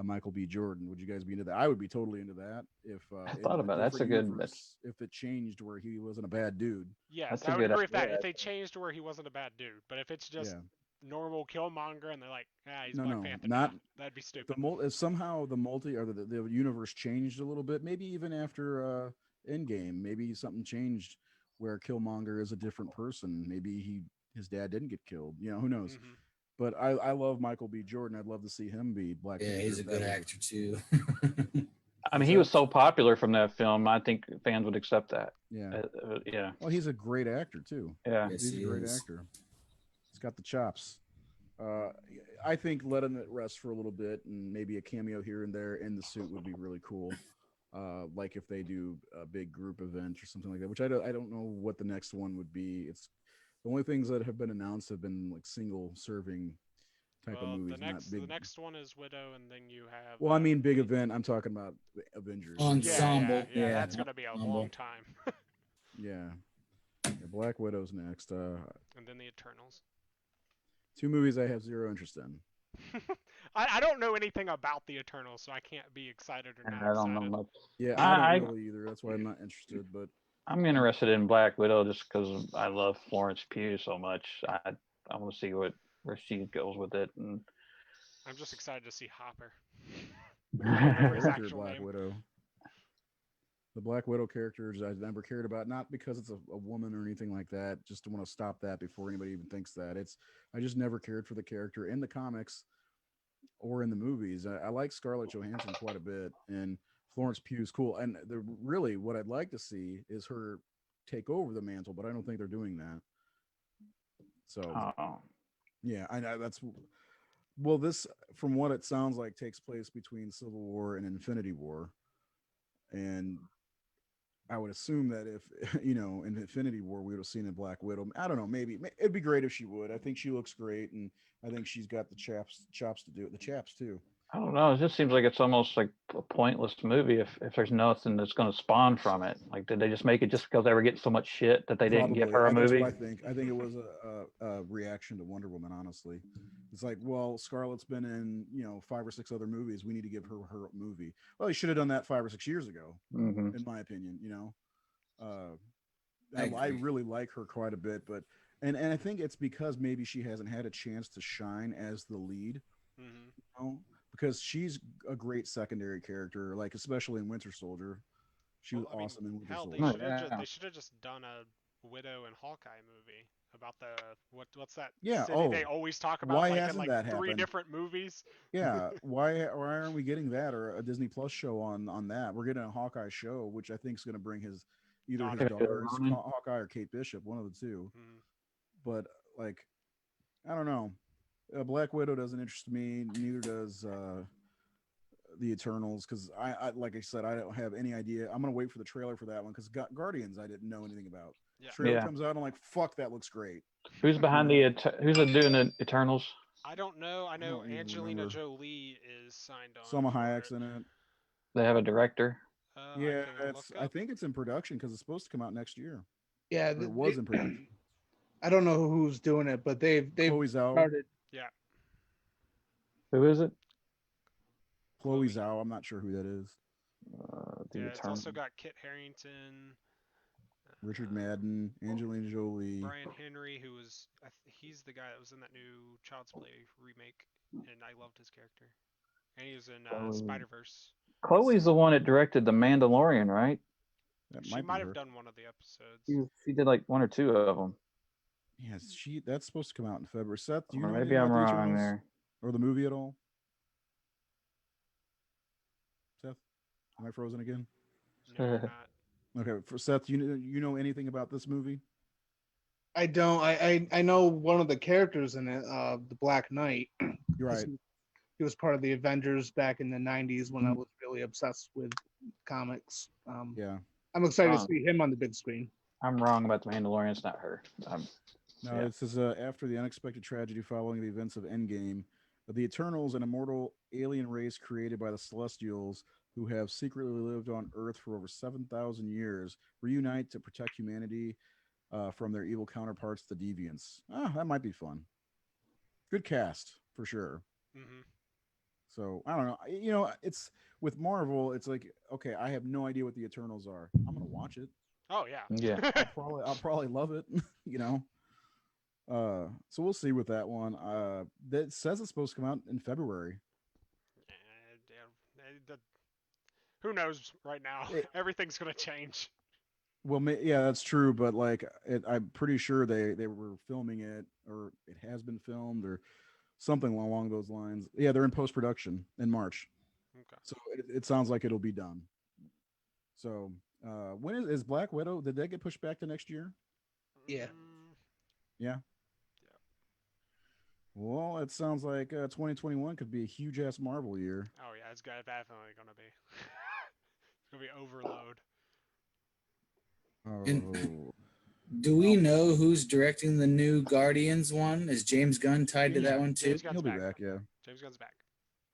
Michael B. Jordan. Would you guys be into that? I would be totally into that if I in thought a about it. That's different a good. universe, if it changed where he wasn't a bad dude. Yes, That's a I would good agree with that. idea. If they changed to where he wasn't a bad dude, but if it's just Yeah. normal Killmonger and they're like, ah, he's No, Black no, Panther not now, that'd be if the stupid. if somehow the multi or the universe changed a little bit. Maybe even after Endgame, maybe something changed where Killmonger is a different person. Maybe his dad didn't get killed. Who knows? Hmm. But I love Michael B. Jordan. I'd love to see him be Black Yeah, Panther he's a if that good was. actor too. I mean, What's he that? was so popular from that film. I think fans would accept that. Yeah. Yeah, Well, he's a great actor too. yeah. Yes, He's a he great is. actor. He's got the chops. Uh, I think letting it rest for a little bit and maybe a cameo here and there in the suit would be really cool. Like if they do a big group event or something like that, which I don't know what the next one would be. It's the only things that have been announced have been like single serving type of Well, movies, not the big. next one is Widow, and then you have Well, I mean big event. I'm talking about the Avengers. yeah, yeah, Ensemble, yeah. yeah, That's Yeah, gonna be a long ensemble. time, yeah, yeah. Black Widow's next. and then the Eternals. Two movies I have zero interest in. I don't know anything about the Eternals, so I can't be excited or And not I don't know excited. much. Yeah, I don't I really either. That's why I'm not interested. But I'm interested in Black Widow just because I love Florence Pugh so much. I want to see where she goes with it. And I'm just excited to see Hopper. I don't the remember his character actual Black name. Widow. The Black Widow characters I've never cared about, not because it's a woman or anything like that. Just to want to stop that before anybody even thinks that. I just never cared for the character in the comics or in the movies. I like Scarlett Johansson quite a bit, and Florence Pugh's cool. And really what I'd like to see is her take over the mantle, but I don't think they're doing that. So oh, yeah, I know that's well. This, from what it sounds like, takes place between Civil War and Infinity War, and I would assume that if in Infinity War we would have seen a Black Widow. I don't know. Maybe it'd be great if she would. I think she looks great, and I think she's got the chops to do it. The chaps too. I don't know. It just seems like it's almost like a pointless movie if there's nothing that's going to spawn from it. Like, did they just make it just because they were getting so much shit that they didn't give Probably. her a That's what movie? I think. I think it was a reaction to Wonder Woman. Honestly, it's like, well, Scarlett's been in 5 or 6 other movies. We need to give her movie. Well, he should have done that 5 or 6 years ago, Hmm. in my opinion. I I agree. really like her quite a bit, but and I think it's because maybe she hasn't had a chance to shine as the lead, Hmm. because she's a great secondary character, like especially in Winter Soldier. She was Well, I mean, awesome in Winter hell, Oh, Yeah. they should have just done a Widow and Hawkeye movie about the what's that Yeah. city they Oh, always talk about why like in hasn't like that three happened? different movies. Yeah. Why aren't we getting that, or a Disney Plus show on that? We're getting a Hawkeye show, which I think is going to bring either his Daughter. daughters, Hawkeye or Kate Bishop, one of the two. Hmm. But like, I don't know. Black Widow doesn't interest me. Neither does the Eternals, because like I said, I don't have any idea. I'm gonna wait for the trailer for that one because Guardians I didn't know anything about. Yeah, Trailer yeah. comes out, I'm like, fuck, that looks great. Who's You behind know, who's doing the Eternals? I don't know. I I know don't even Angelina remember. Jolie is signed on Selma for Hayek's it. in it. They have a director. I Yeah, can look it's. I up. think it's in production because it's supposed to come out next year, Yeah, or it was in production. I don't know who's doing it, but they've Chloe Zhao. started. Yeah, Who is it? Chloe Chloe. Zhao. I'm not sure who that is. The Yeah, it's Eternals. also got Kit Harington, Richard uh, Madden, Angelina Jolie. Brian Henry, who was he's the guy that was in that new Child's Play remake, and I loved his character. And he was in Chloe. Spider Verse. Chloe's the one that directed The Mandalorian, right? That She might be might have her. done one of the episodes. She did like one or two of them. Yes, that's supposed to come out in February. Seth, do you Or know anything maybe I'm about the wrong Eternals there. or the movie at all? Seth, am I frozen again? No, you're not. Okay, for Seth, you know anything about this movie? I don't. I know one of the characters in it, the Black Knight, You're because right. he was part of the Avengers back in the '90s when I was really obsessed with comics. Yeah. I'm excited to Wrong. see him on the big screen. I'm wrong about the Mandalorian. It's not her. No, Yeah. it says after the unexpected tragedy following the events of Endgame, the Eternals, an immortal alien race created by the Celestials, who have secretly lived on Earth for over 7,000 years, reunite to protect humanity from their evil counterparts, the Deviants. Ah, that might be fun. Good cast for sure. Hmm. So I don't know. It's with Marvel. It's like, okay, I have no idea what the Eternals are. I'm gonna watch it. Oh yeah. Yeah. I'll probably love it. you know. So we'll see with that one. That says it's supposed to come out in February. Who knows right now? It, Everything's gonna change. well, yeah, that's true. But like, I'm pretty sure they were filming it, or it has been filmed, or something along those lines. Yeah, they're in post production in March, Okay. so it sounds like it'll be done. So when is Black Widow? Did that get pushed back to next year? Yeah. Yeah. Yeah. Well, it sounds like 2021 could be a huge ass Marvel year. Oh yeah, it's definitely gonna be. It's gonna be overload. And Oh, do we well, know who's directing the new Guardians one? Is James Gunn tied to Yeah, that one too? James Gunn's he'll be back. back. Yeah. James Gunn's back.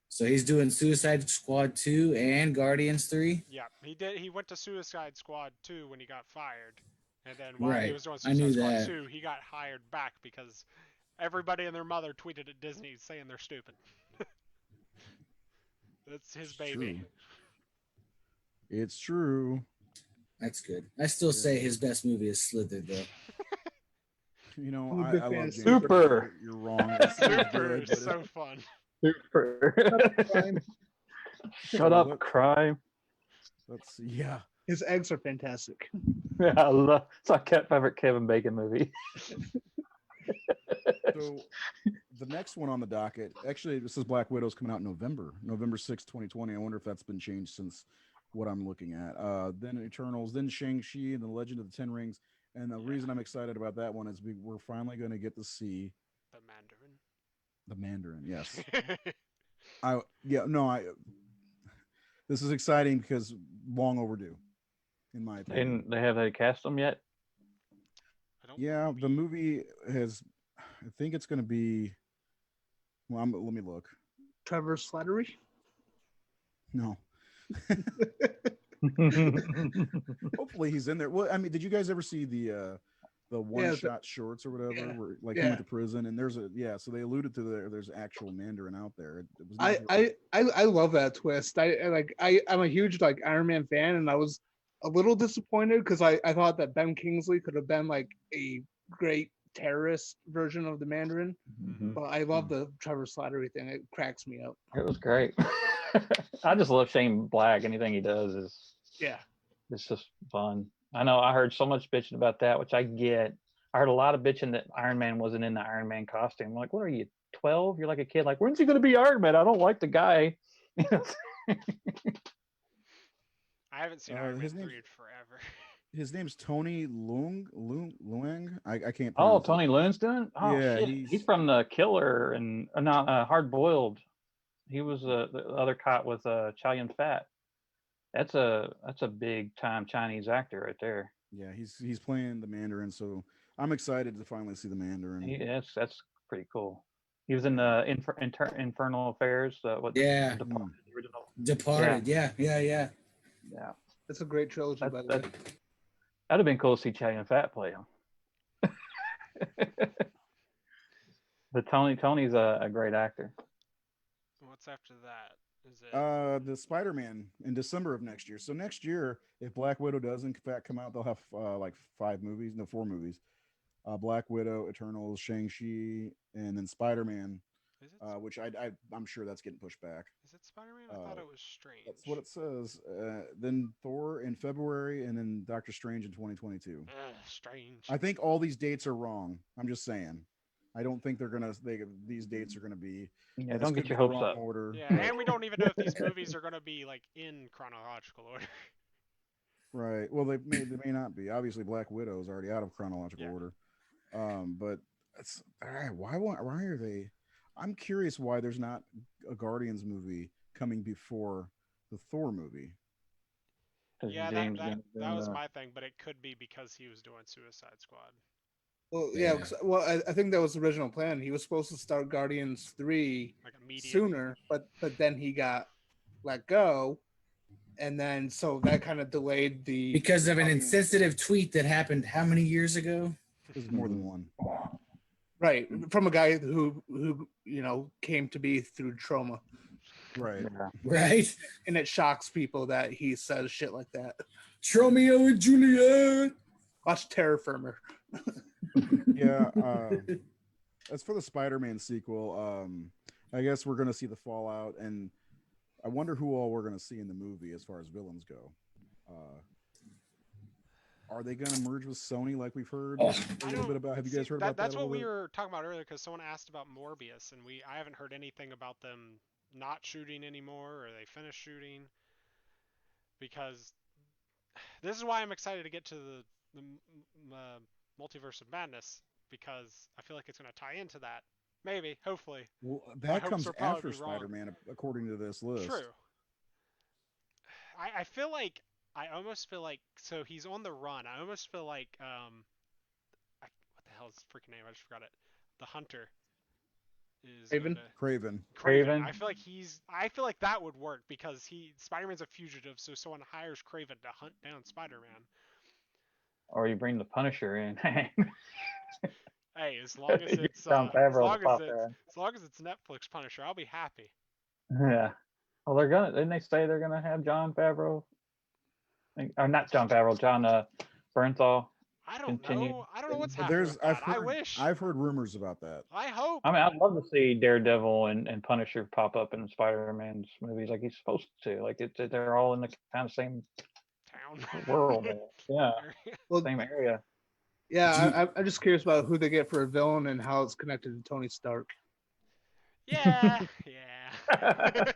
So he's doing Suicide Squad 2 and Guardians 3? Yeah, he did. He went to Suicide Squad 2 when he got fired, and then while he Right. was doing I Suicide knew Squad that. 2, he got hired back because everybody and their mother tweeted at Disney saying they're stupid. That's his It's baby. true. It's true. That's good. I still say Yeah. his best movie is Slither, though. I'm a big I fan love of James Gunn. Super. Super. You're wrong. It's still Super good, is but so fun. Super. Fine. Shut so up, crime. let's see. Yeah. His eggs are fantastic. Yeah, I love. It's my favorite Kevin Bacon movie. So the next one on the docket, actually, this is Black Widow's coming out in November 6th, 2020. I wonder if that's been changed since what I'm looking at. Then Eternals, then Shang-Chi and the Legend of the Ten Rings. And the Yeah, reason I'm excited about that one is we're finally going to get to see the Mandarin. the Mandarin. Yes. Yeah, no, this is exciting because long overdue, in my opinion. They have they cast them yet? I don't Yeah, the believe. movie has, I think it's going to be, well, let me look. Trevor Slattery. No. Hopefully he's in there. Well, I mean, did you guys ever see the one Yeah, shot shorts or whatever, yeah, where like he yeah. went to prison and so they alluded to there's actual Mandarin out there. It was I, never. I I love that twist. I'm a huge like Iron Man fan, and I was a little disappointed because I thought that Ben Kingsley could have been like a great terrorist version of the Mandarin. Hmm. But I love the Trevor Slattery thing. It cracks me up. It was great. I just love Shane Black. Anything he does is Yeah. it's just fun. I know I heard so much bitching about that, which I get. I heard a lot of bitching that Iron Man wasn't in the Iron Man costume. I'm like, what are you, 12? You're like a kid. Like, when's he going to be Iron Man? I don't like the guy. I haven't seen Iron Man His name's 3 in forever. his name's Tony Luang. I can't Oh, pronounce it. Tony Leung's doing? Oh, Yeah, shit. He's from The Killer and not Hard Boiled. He was the other cop with Chow Yun Fat. That's a big time Chinese actor right there. he's playing the Mandarin, so I'm excited to finally see the Mandarin. That's pretty cool. He was in the Infernal Affairs. What Yeah. Departed, the original? Yeah, Departed. Yeah. Yeah. Yeah. yeah. It's a great trilogy, That by the that way. that'd have been cool to see Chow Yun Fat play him. But Tony's a great actor. What's after that? Is it? The Spider-Man in December of next year. So next year, if Black Widow does in fact come out, they'll have like 5 movies, no 4 movies. Black Widow, Eternals, Shang-Chi, and then Spider-Man. Is it which I'm sure that's getting pushed back. is it Spider-Man? I thought it was That's what Strange. it says. Then Thor in February, and then Doctor Strange in 2022. Strange. I think all these dates are wrong. I'm just saying. I don't think these dates are gonna be. Yeah, This don't could get be your the hopes wrong up. order. Yeah, But and we don't even know if these movies are gonna be like in chronological order. right. Well, they may not be. Obviously, Black Widow is already out of chronological Yeah. order. But it's all right. Why are they? I'm curious why there's not a Guardians movie coming before the Thor movie. Because Yeah, that James that Gunn's that doing was the. my thing, but it could be because he was doing Suicide Squad. Well, yeah. Yeah. Well, I think that was the original plan. He was supposed to start Guardians 3 Like immediate. sooner, but then he got let go, and then so that kind of delayed the Because of an Guardians. insensitive tweet that happened how many years ago? This is more than one. Right, from a guy who came to be through trauma, Right. Yeah. Right? and it shocks people that he says shit like that. Romeo and Juliet. Watch Terror Firmer. Yeah. As for the Spider-Man sequel, I guess we're gonna see the fallout, and I wonder who all we're gonna see in the movie as far as villains go. Uh, are they gonna merge with Sony like we've heard Oh, a I little don't bit about? Have you see guys heard that. about that That's a what little we bit? were talking about earlier because someone asked about Morbius, and I haven't heard anything about them not shooting anymore or they finished shooting because this is why I'm excited to get to the multiverse of madness because I feel like it's going to tie into that. Maybe, hopefully. Well, My that hopes comes will probably after be wrong. Spider-Man, according to this list. True. I feel like I almost feel like so he's on the run. I almost feel like what the hell is his freaking name? I just forgot it. The Hunter is going Raven? to Craven. Craven. Craven. I feel like that would work because Spider-Man's a fugitive, so someone hires Craven to hunt down Spider-Man. Or you bring the Punisher in. Hey, as long as You get it's John Favreau to pop there. as long as it's Netflix Punisher, I'll be happy. Yeah. Well, they're gonna. Didn't they say they're gonna have John Favreau? Or not John Favreau. John Bernthal I don't continue. know. I don't know what's But happening with that. I wish. I've heard rumors about that. I hope. I mean, I'd love to see Daredevil and Punisher pop up in Spider-Man's movies like he's supposed to. Like they're all in the kind of same Town. world. Yeah, Well, same area. yeah, I'm just curious about who they get for a villain and how it's connected to Tony Stark. Yeah. Yeah.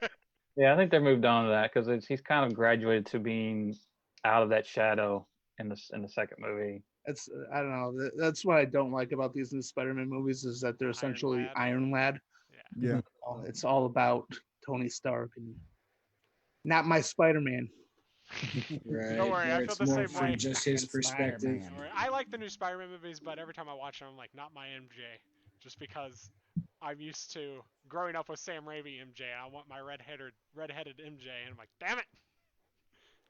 Yeah, I think they moved on to that because he's kind of graduated to being out of that shadow in the second movie. It's I don't know. That's what I don't like about these new Spider-Man movies is that they're Iron essentially Lad. Iron Lad. Yeah. Yeah. It's all about Tony Stark and not my Spider-Man. Right. Don't worry, I Where feel it's the more same from way. just his And perspective. Spider-Man. Don't worry. I like the new Spider-Man movies, but every time I watch them, I'm like, not my MJ. Just because I'm used to growing up with Sam Raimi MJ, and I want my redheaded MJ, and I'm like, damn it.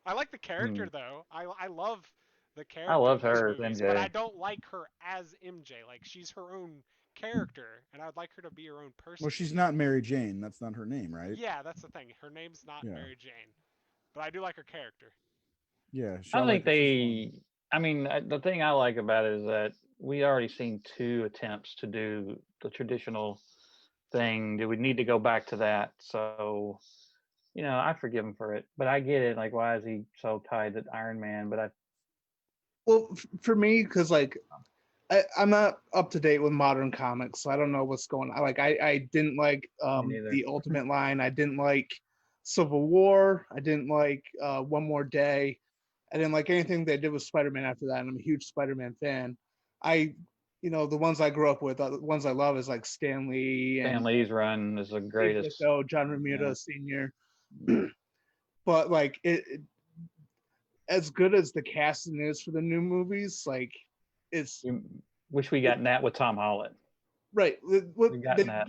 I like the character though. I love the I character love in these her as movies, but I MJ. don't like her as MJ. Like she's her own character, and I'd like her to be her own person. Well, she's not Mary Jane. That's not her name, right? Yeah, that's the thing. Her name's not Yeah. Mary Jane, but I do like her character. Yeah. I like think her. they. I mean, the thing I like about it is that we already seen 2 attempts to do the traditional thing. Do we need to go back to that? So, I forgive him for it, but I get it. Like, why is he so tied to Iron Man? But Well, for me, because like I'm not up to date with modern comics, so I don't know what's going on. Like I didn't like Me neither. the Ultimate line. I didn't like Civil War. I didn't like One More Day. I didn't like anything they did with Spider-Man after that. And I'm a huge Spider-Man fan. The ones I grew up with, the ones I love is like Stan Lee Stan and Lee's run is the Steve greatest. Ditko, John Romita Yeah. Sr. But like as good as the casting is for the new movies, like it's We wish we gotten that with Tom Holland. right. We gotten that.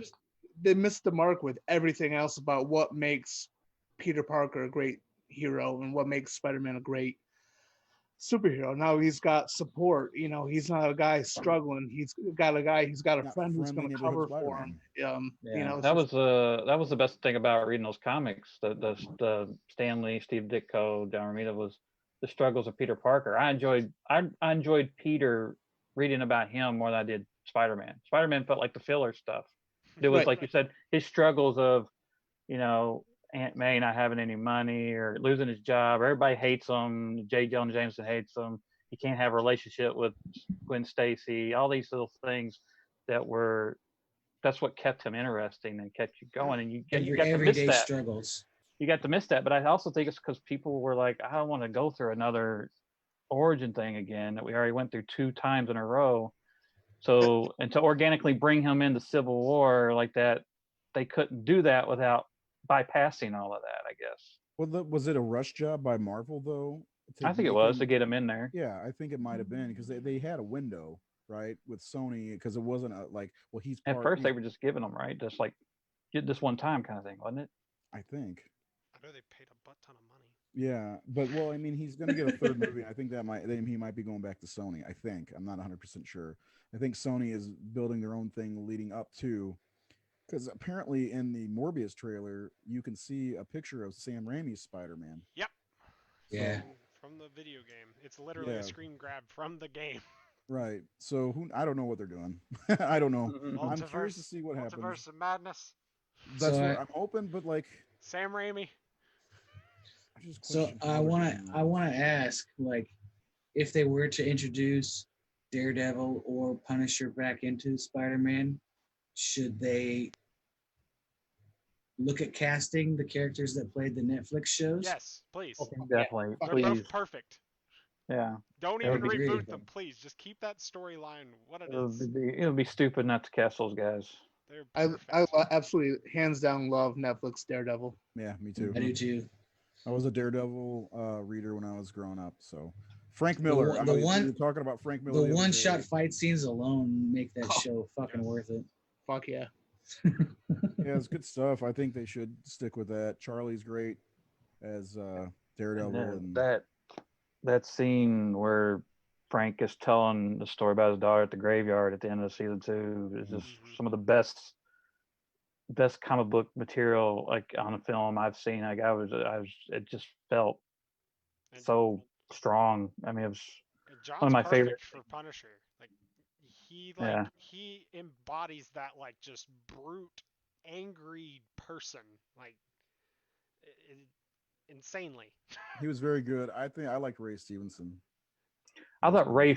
They missed the mark with everything else about what makes Peter Parker a great hero and what makes Spider-Man a great superhero. Now he's got support. He's not a guy struggling. He's got a guy. He's got a Not friend who's friendly going to neighborhood cover for him. Spider-Man. Yeah, It's that just- was the best thing about reading those comics. The Stan Lee, Steve Ditko, John Romita was the struggles of Peter Parker. I enjoyed Peter reading about him more than I did Spider-Man. Spider-Man felt like the filler stuff. There was, Right. like you said, his struggles of, Aunt May not having any money or losing his job. Everybody hates him. J. Jonah Jameson hates him. He can't have a relationship with Gwen Stacy. All these little things that were that's what kept him interesting and kept you going. And you got to miss Everyday that. struggles. You got to miss that. But I also think it's because people were like, I don't want to go through another origin thing again that we already went through 2 times in a row. So, and to organically bring him into Civil War like that, they couldn't do that without bypassing all of that, I guess. Well, was it a rush job by Marvel though to I think it make was to him? get him in there. Yeah, I think it might have been because they had a window, right, with Sony, because it wasn't like, well, he's At part. first, they were just giving them, right? Just like, get this one time kind of thing, wasn't it? I think. I know they paid a butt ton of money. Yeah, but well, I mean, he's going to get a third movie. I think he might be going back to Sony. I think I'm not 100% sure. I think Sony is building their own thing leading up to, because apparently in the Morbius trailer you can see a picture of Sam Raimi's Spider-Man. Yep. Yeah. From the video game. It's literally Yeah. a screen grab from the game. Right. So I don't know what they're doing. I don't know. Mm-hmm. I'm curious to see what happens. Multiverse of Madness. That's So what I'm hoping, but like, Sam Raimi. I just So question I how they're want gonna do to I it. want to ask, like, if they were to introduce Daredevil or Punisher back into Spider-Man, should they look at casting the characters that played the Netflix shows? Yes, please. Definitely, They're please. both perfect. Yeah, Don't That even would be reboot great. them, please. Just keep that storyline what it it is. would be stupid not to cast those guys. They're I perfect. absolutely hands down love Netflix Daredevil. Yeah, me too. I do too. I was a Daredevil reader when I was growing up. So Frank The Miller. one- the we one- were talking about Frank Miller. The other one-shot day. fight scenes alone make that Oh, show fucking yes. worth it. Fuck yeah. Yeah, it's good stuff. I think they should stick with that. Charlie's great as Daredevil, and That scene where Frank is telling the story about his daughter at the graveyard at the end of season 2 is just Mhm. some of the best comic book material like on a film I've seen. Like it just felt And so strong. I mean, it was one John's of my perfect favorite. for Punisher. Like Yeah, he embodies that like just brute, angry person. Like insanely. he was very good. I think I liked Ray Stevenson. I thought Ray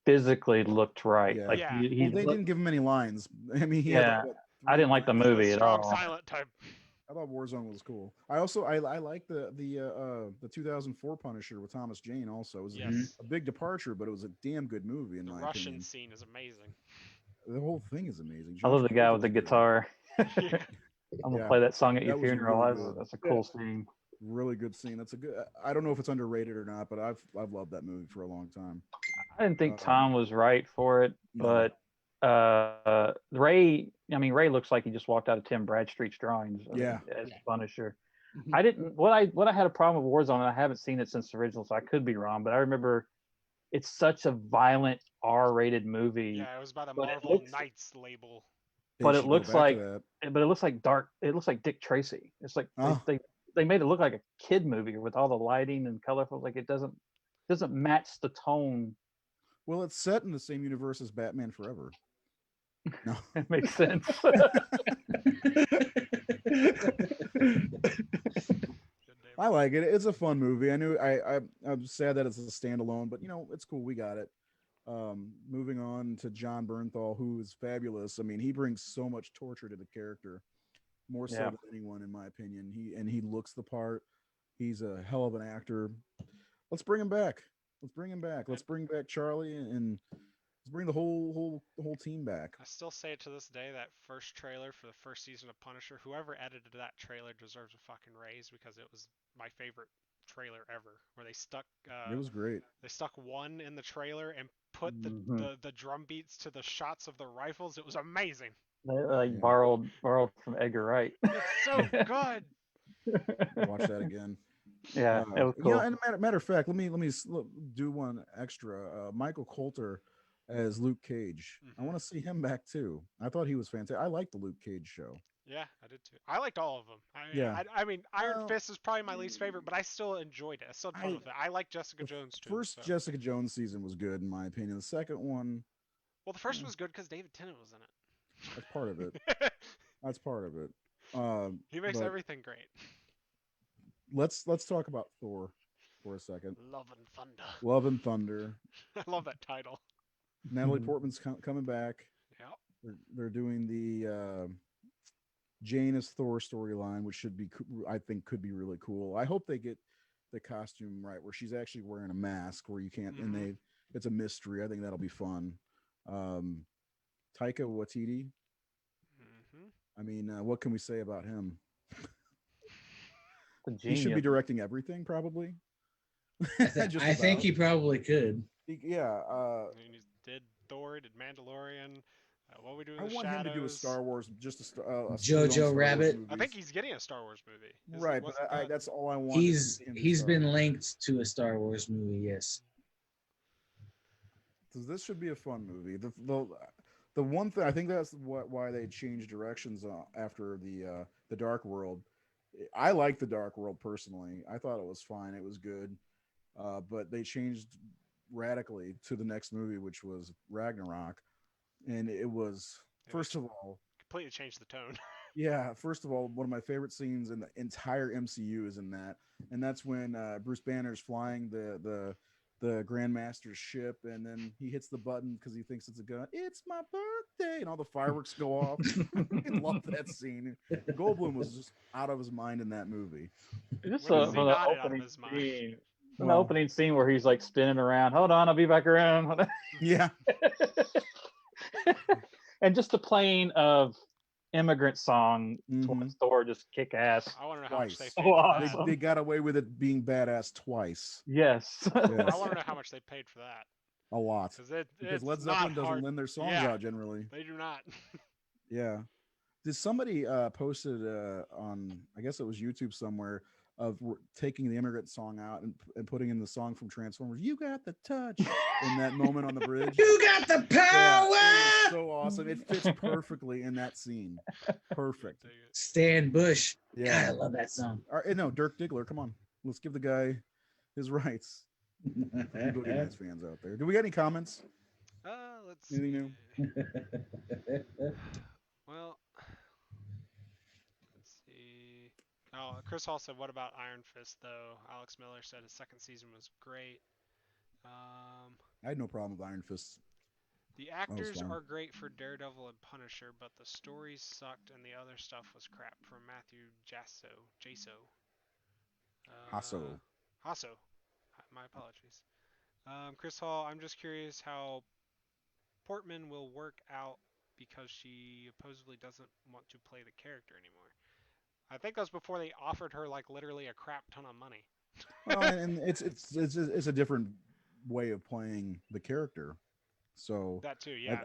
physically looked right. Yeah. Like Yeah. Well, he they didn't give him any lines. I mean, he Yeah, had. What, I didn't like the lines? movie He's a at strong all. silent type. I thought Warzone was cool. I also I like the 2004 Punisher with Thomas Jane. Also, it was Yes. a big departure, but it was a damn good movie in The my Russian opinion. scene is amazing. The whole thing is amazing. I love Josh the guy with the Groban's good. guitar. Yeah. I'm gonna Yeah, play that song at your that was funeral. really good. That's a cool scene. Really good scene. That's a good. I don't know if it's underrated or not, but I've loved that movie for a long time. I didn't think Um, Tom was right for it, No. but Ray. I mean, Ray looks like he just walked out of Tim Bradstreet's drawings. Yeah. As Yeah. Punisher. Mhm. I didn't. What I had a problem with Warzone, and I haven't seen it since the original, so I could be wrong. But I remember it's such a violent R-rated movie. Yeah, it was by the But it Marvel looks- Knights label. They But it should go looks back to like, that. but it looks like dark. It looks like Dick Tracy. It's like Oh. they made it look like a kid movie with all the lighting and colorful. Like it doesn't match the tone. Well, it's set in the same universe as Batman Forever. No. It makes sense. I like it. It's a fun movie. I'm sad that it's a standalone, but it's cool. We got it. Moving on to John Bernthal, who is fabulous. I mean, he brings so much torture to the character, more so Yeah. than anyone, in my opinion. He looks the part. He's a hell of an actor. Let's bring him back. Let's bring back Charlie and let's bring the whole team back. I still say it to this day, that first trailer for the first season of Punisher, whoever edited that trailer deserves a fucking raise because it was my favorite trailer ever. Where they stuck It was great. they stuck one in the trailer and put Mhm. the drum beats to the shots of the rifles. It was amazing. They like Yeah. borrowed from Edgar Wright. It's so good. Watch that again. Yeah, it was cool. And matter of fact, let me do one extra. Michael Coulter as Luke Cage. I want to see him back too. I thought he was fantastic. I liked the Luke Cage show. Yeah, I did too. I liked all of them. Yeah. I mean, Iron Well, Fist is probably my least favorite, but I still enjoyed it. I still had fun with it. I like Jessica The Jones too. first so. Jessica Jones season was good in my opinion. The second one, Well, the first was good because David Tennant was in it. that's part of it. That's part of it. He makes But everything great. let's talk about Thor for a second. Love and Thunder. Love and Thunder. I love that title. Natalie Portman's coming back. Yeah. They're doing the Jane as Thor storyline, which should be, I think, could be really cool. I hope they get the costume right, where she's actually wearing a mask, where you can't, and it's a mystery. I think that'll be fun. Um, Taika Waititi. I mean, what can we say about him? The He should be genius. directing everything, probably. I think he probably could. Yeah. He did Thor, did Mandalorian. What we do in I the want him to do a shadows. Star Wars, just a Jojo Star Wars Rabbit. movies. I think he's getting a Star Wars movie. Right, but that's all I want. He's been linked to a Star Wars movie. Yes. So this should be a fun movie. The one thing I think that's why they changed directions after the Dark World. I like the Dark World personally. I thought it was fine. It was good, but they changed radically to the next movie, which was Ragnarok, and it was first of all completely changed the tone. Yeah, first of all, one of my favorite scenes in the entire MCU is in that, and that's when Bruce Banner's flying the Grandmaster's ship, and then he hits the button because he thinks it's a gun. It's my birthday, and all the fireworks go off. I love that scene. Goldblum was just out of his mind in that movie. Just When is he from the not out of opening his mind? scene. From the opening scene where he's like spinning around. Hold on, I'll be back around. Yeah. And just the playing of Immigrant Song towards Thor just kick ass. I want to know how much they Twice. paid for Awesome. that. They got away with it being badass twice. Yes. I want to know how much they paid for that. A lot. Because Because Led Zeppelin doesn't lend their songs out generally. They do not. Yeah. Did somebody posted on, I guess it was YouTube somewhere, of taking the Immigrant Song out and putting in the song from Transformers, "You Got the Touch," in that moment on the bridge. You got the power. Yeah, it was so awesome. It fits perfectly in that scene. Perfect. Stan Bush. Yeah. God, I love that song. No, Dirk Diggler. Come on. Let's give the guy his rights. Boogie Nights fans out there. Do we got any comments? Let's Anything see. new? Well, let's see. Oh, Chris Hall said, "What about Iron Fist?" Though Alex Miller said his second season was great. I had no problem with Iron Fist. The actors are great for Daredevil and Punisher, but the stories sucked and the other stuff was crap. From Matthew Jaso. Hasso. My apologies. Chris Hall, I'm just curious how Portman will work out because she supposedly doesn't want to play the character anymore. I think that was before they offered her like literally a crap ton of money. Well, and it's a different way of playing the character. So that too, yeah.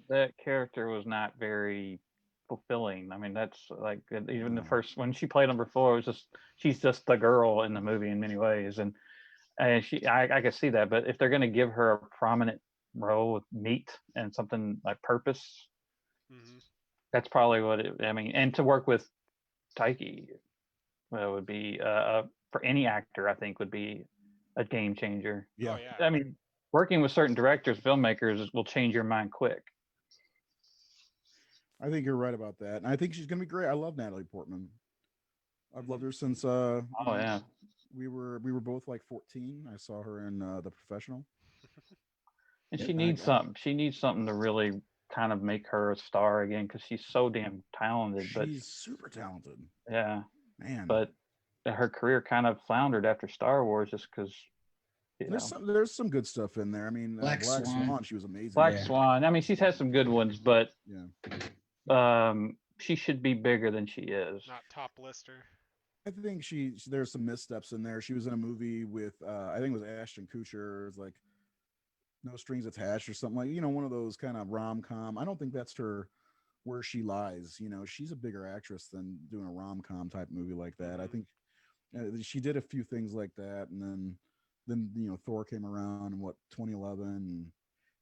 That character was not very fulfilling. I mean, that's like even the first when she played him before, it was just she's just the girl in the movie in many ways, and I can see that. But if they're going to give her a prominent role with meat and something like purpose, that's probably what it. I mean, and to work with Taiki, well, would be for any actor, I think, would be a game changer. Yeah. Oh, yeah. I mean, working with certain directors, filmmakers will change your mind quick. I think you're right about that, and I think she's gonna be great. I love Natalie Portman. I've loved her since we were both like 14. I saw her in The Professional. And she needs something. She needs something to really kind of make her a star again because she's so damn talented. She's super talented. Yeah, man. But her career kind of floundered after Star Wars just because. There's some good stuff in there. I mean, Black Swan, she was amazing. Black Swan. I mean, she's had some good ones, but yeah, she should be bigger than she is. Not top lister. I think there's some missteps in there. She was in a movie with I think it was Ashton Kutcher. It's like No Strings Attached or something like one of those kind of rom-com. I don't think that's where she lies. She's a bigger actress than doing a rom-com type movie like that. I think she did a few things like that, and then Thor came around in 2011. And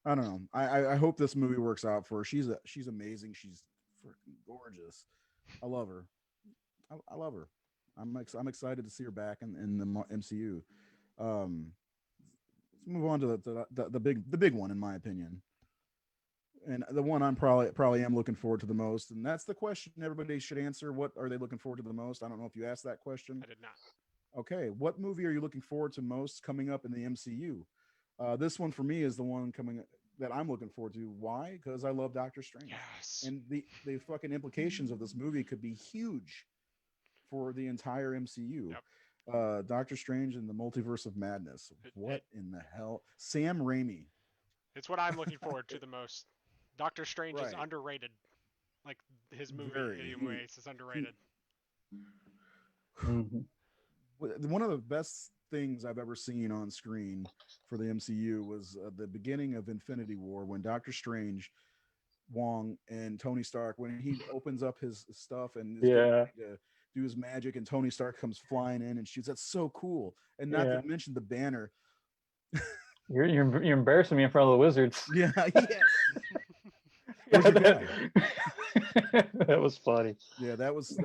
I don't know. I hope this movie works out for her. She's amazing. She's freaking gorgeous. I love her. I love her. I'm excited to see her back in the MCU. Let's move on to the big one, in my opinion. And the one I'm probably am looking forward to the most, and that's the question everybody should answer. What are they looking forward to the most? I don't know if you asked that question. I did not. Okay, what movie are you looking forward to most coming up in the MCU? This one for me is the one coming that I'm looking forward to. Why? Because I love Doctor Strange, Yes. and the fucking implications of this movie could be huge for the entire MCU. Yep. Doctor Strange and the Multiverse of Madness. It, What in the hell? Sam Raimi. it's what I'm looking forward to the most. Doctor Strange is Right. underrated. Like his movie Very. anyways is underrated. Mhm. One of the best things I've ever seen on screen for the MCU was the beginning of Infinity War when Doctor Strange, Wong, and Tony Stark, when he opens up his stuff and is getting Yeah, ready to do his magic, and Tony Stark comes flying in and shoots. That's so cool. And not yeah. to mention the banner. You're embarrassing me in front of the Wizards. Yeah, yes. Yeah, Where's your guy? that was funny. Yeah, that was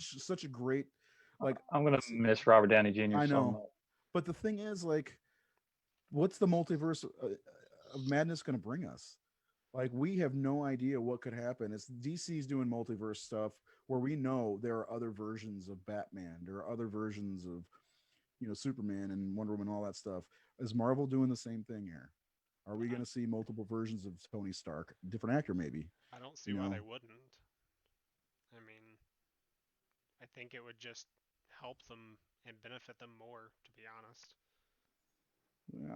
such a great, like, I'm gonna miss Robert Downey Jr. I so know. much. But the thing is, like, what's the multiverse of madness going to bring us? Like, we have no idea what could happen. It's DC's doing multiverse stuff where we know there are other versions of Batman, there are other versions of, Superman and Wonder Woman, all that stuff. Is Marvel doing the same thing here? Are we I, going to see multiple versions of Tony Stark, different actor maybe? I don't see You why know, they wouldn't. I mean, I think it would just help them and benefit them more, to be honest.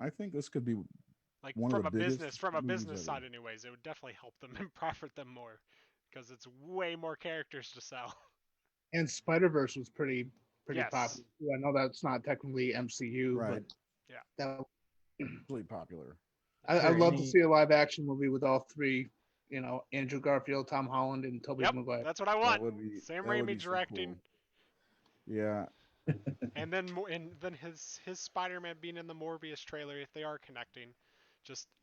I think this could be Like one of the biggest from a movies business ever. side anyways, it would definitely help them and profit them more because it's way more characters to sell. And Spider Verse was pretty Yes. popular. I know that's not technically MCU, but Right. Yeah. that Really popular. Is I'd there love to any? see a live action movie with all three. Andrew Garfield, Tom Holland, and Tobey Yep, Maguire. that's what I That want. would be Sam that would Raimi be so directing, cool. Yeah. and then his Spider-Man being in the Morbius trailer if they are connecting.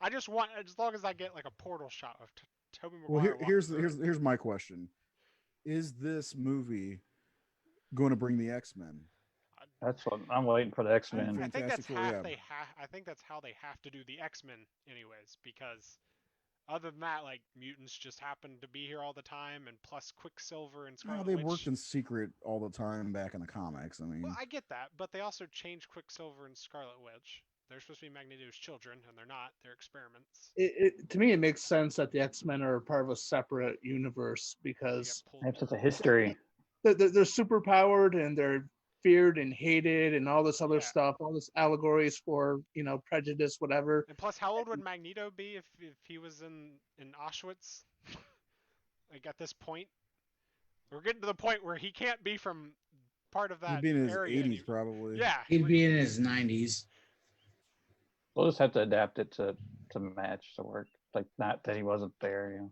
I just want as long as I get like a portal shot of Tobey Well, Maguire walking through it. here's my question: is this movie going to bring the X-Men That's what I'm waiting for. The X and Men. I think that's Fantastic Four? Yeah. I think that's how they have to do the X-Men anyways because other than that like mutants just happen to be here all the time and plus Quicksilver and No, Scarlet they worked Witch. in secret all the time back in the comics. I Well, mean, I get that, but they also changed Quicksilver and Scarlet Witch. They're supposed to be Magneto's children and they're not. They're experiments. To me, it makes sense that the X Men are part of a separate universe They get because They pulled have such a in. history. they're super powered and they're feared and hated and all this other Yeah. stuff, all this allegories for prejudice, whatever. And plus, how old would Magneto be if he was in Auschwitz? Like at this point, we're getting to the point where he can't be from part of he'd that be in his area 80s anymore. probably. Yeah, He'd be in his 90s. We'll just have to adapt it to match to work. Like not that he wasn't there,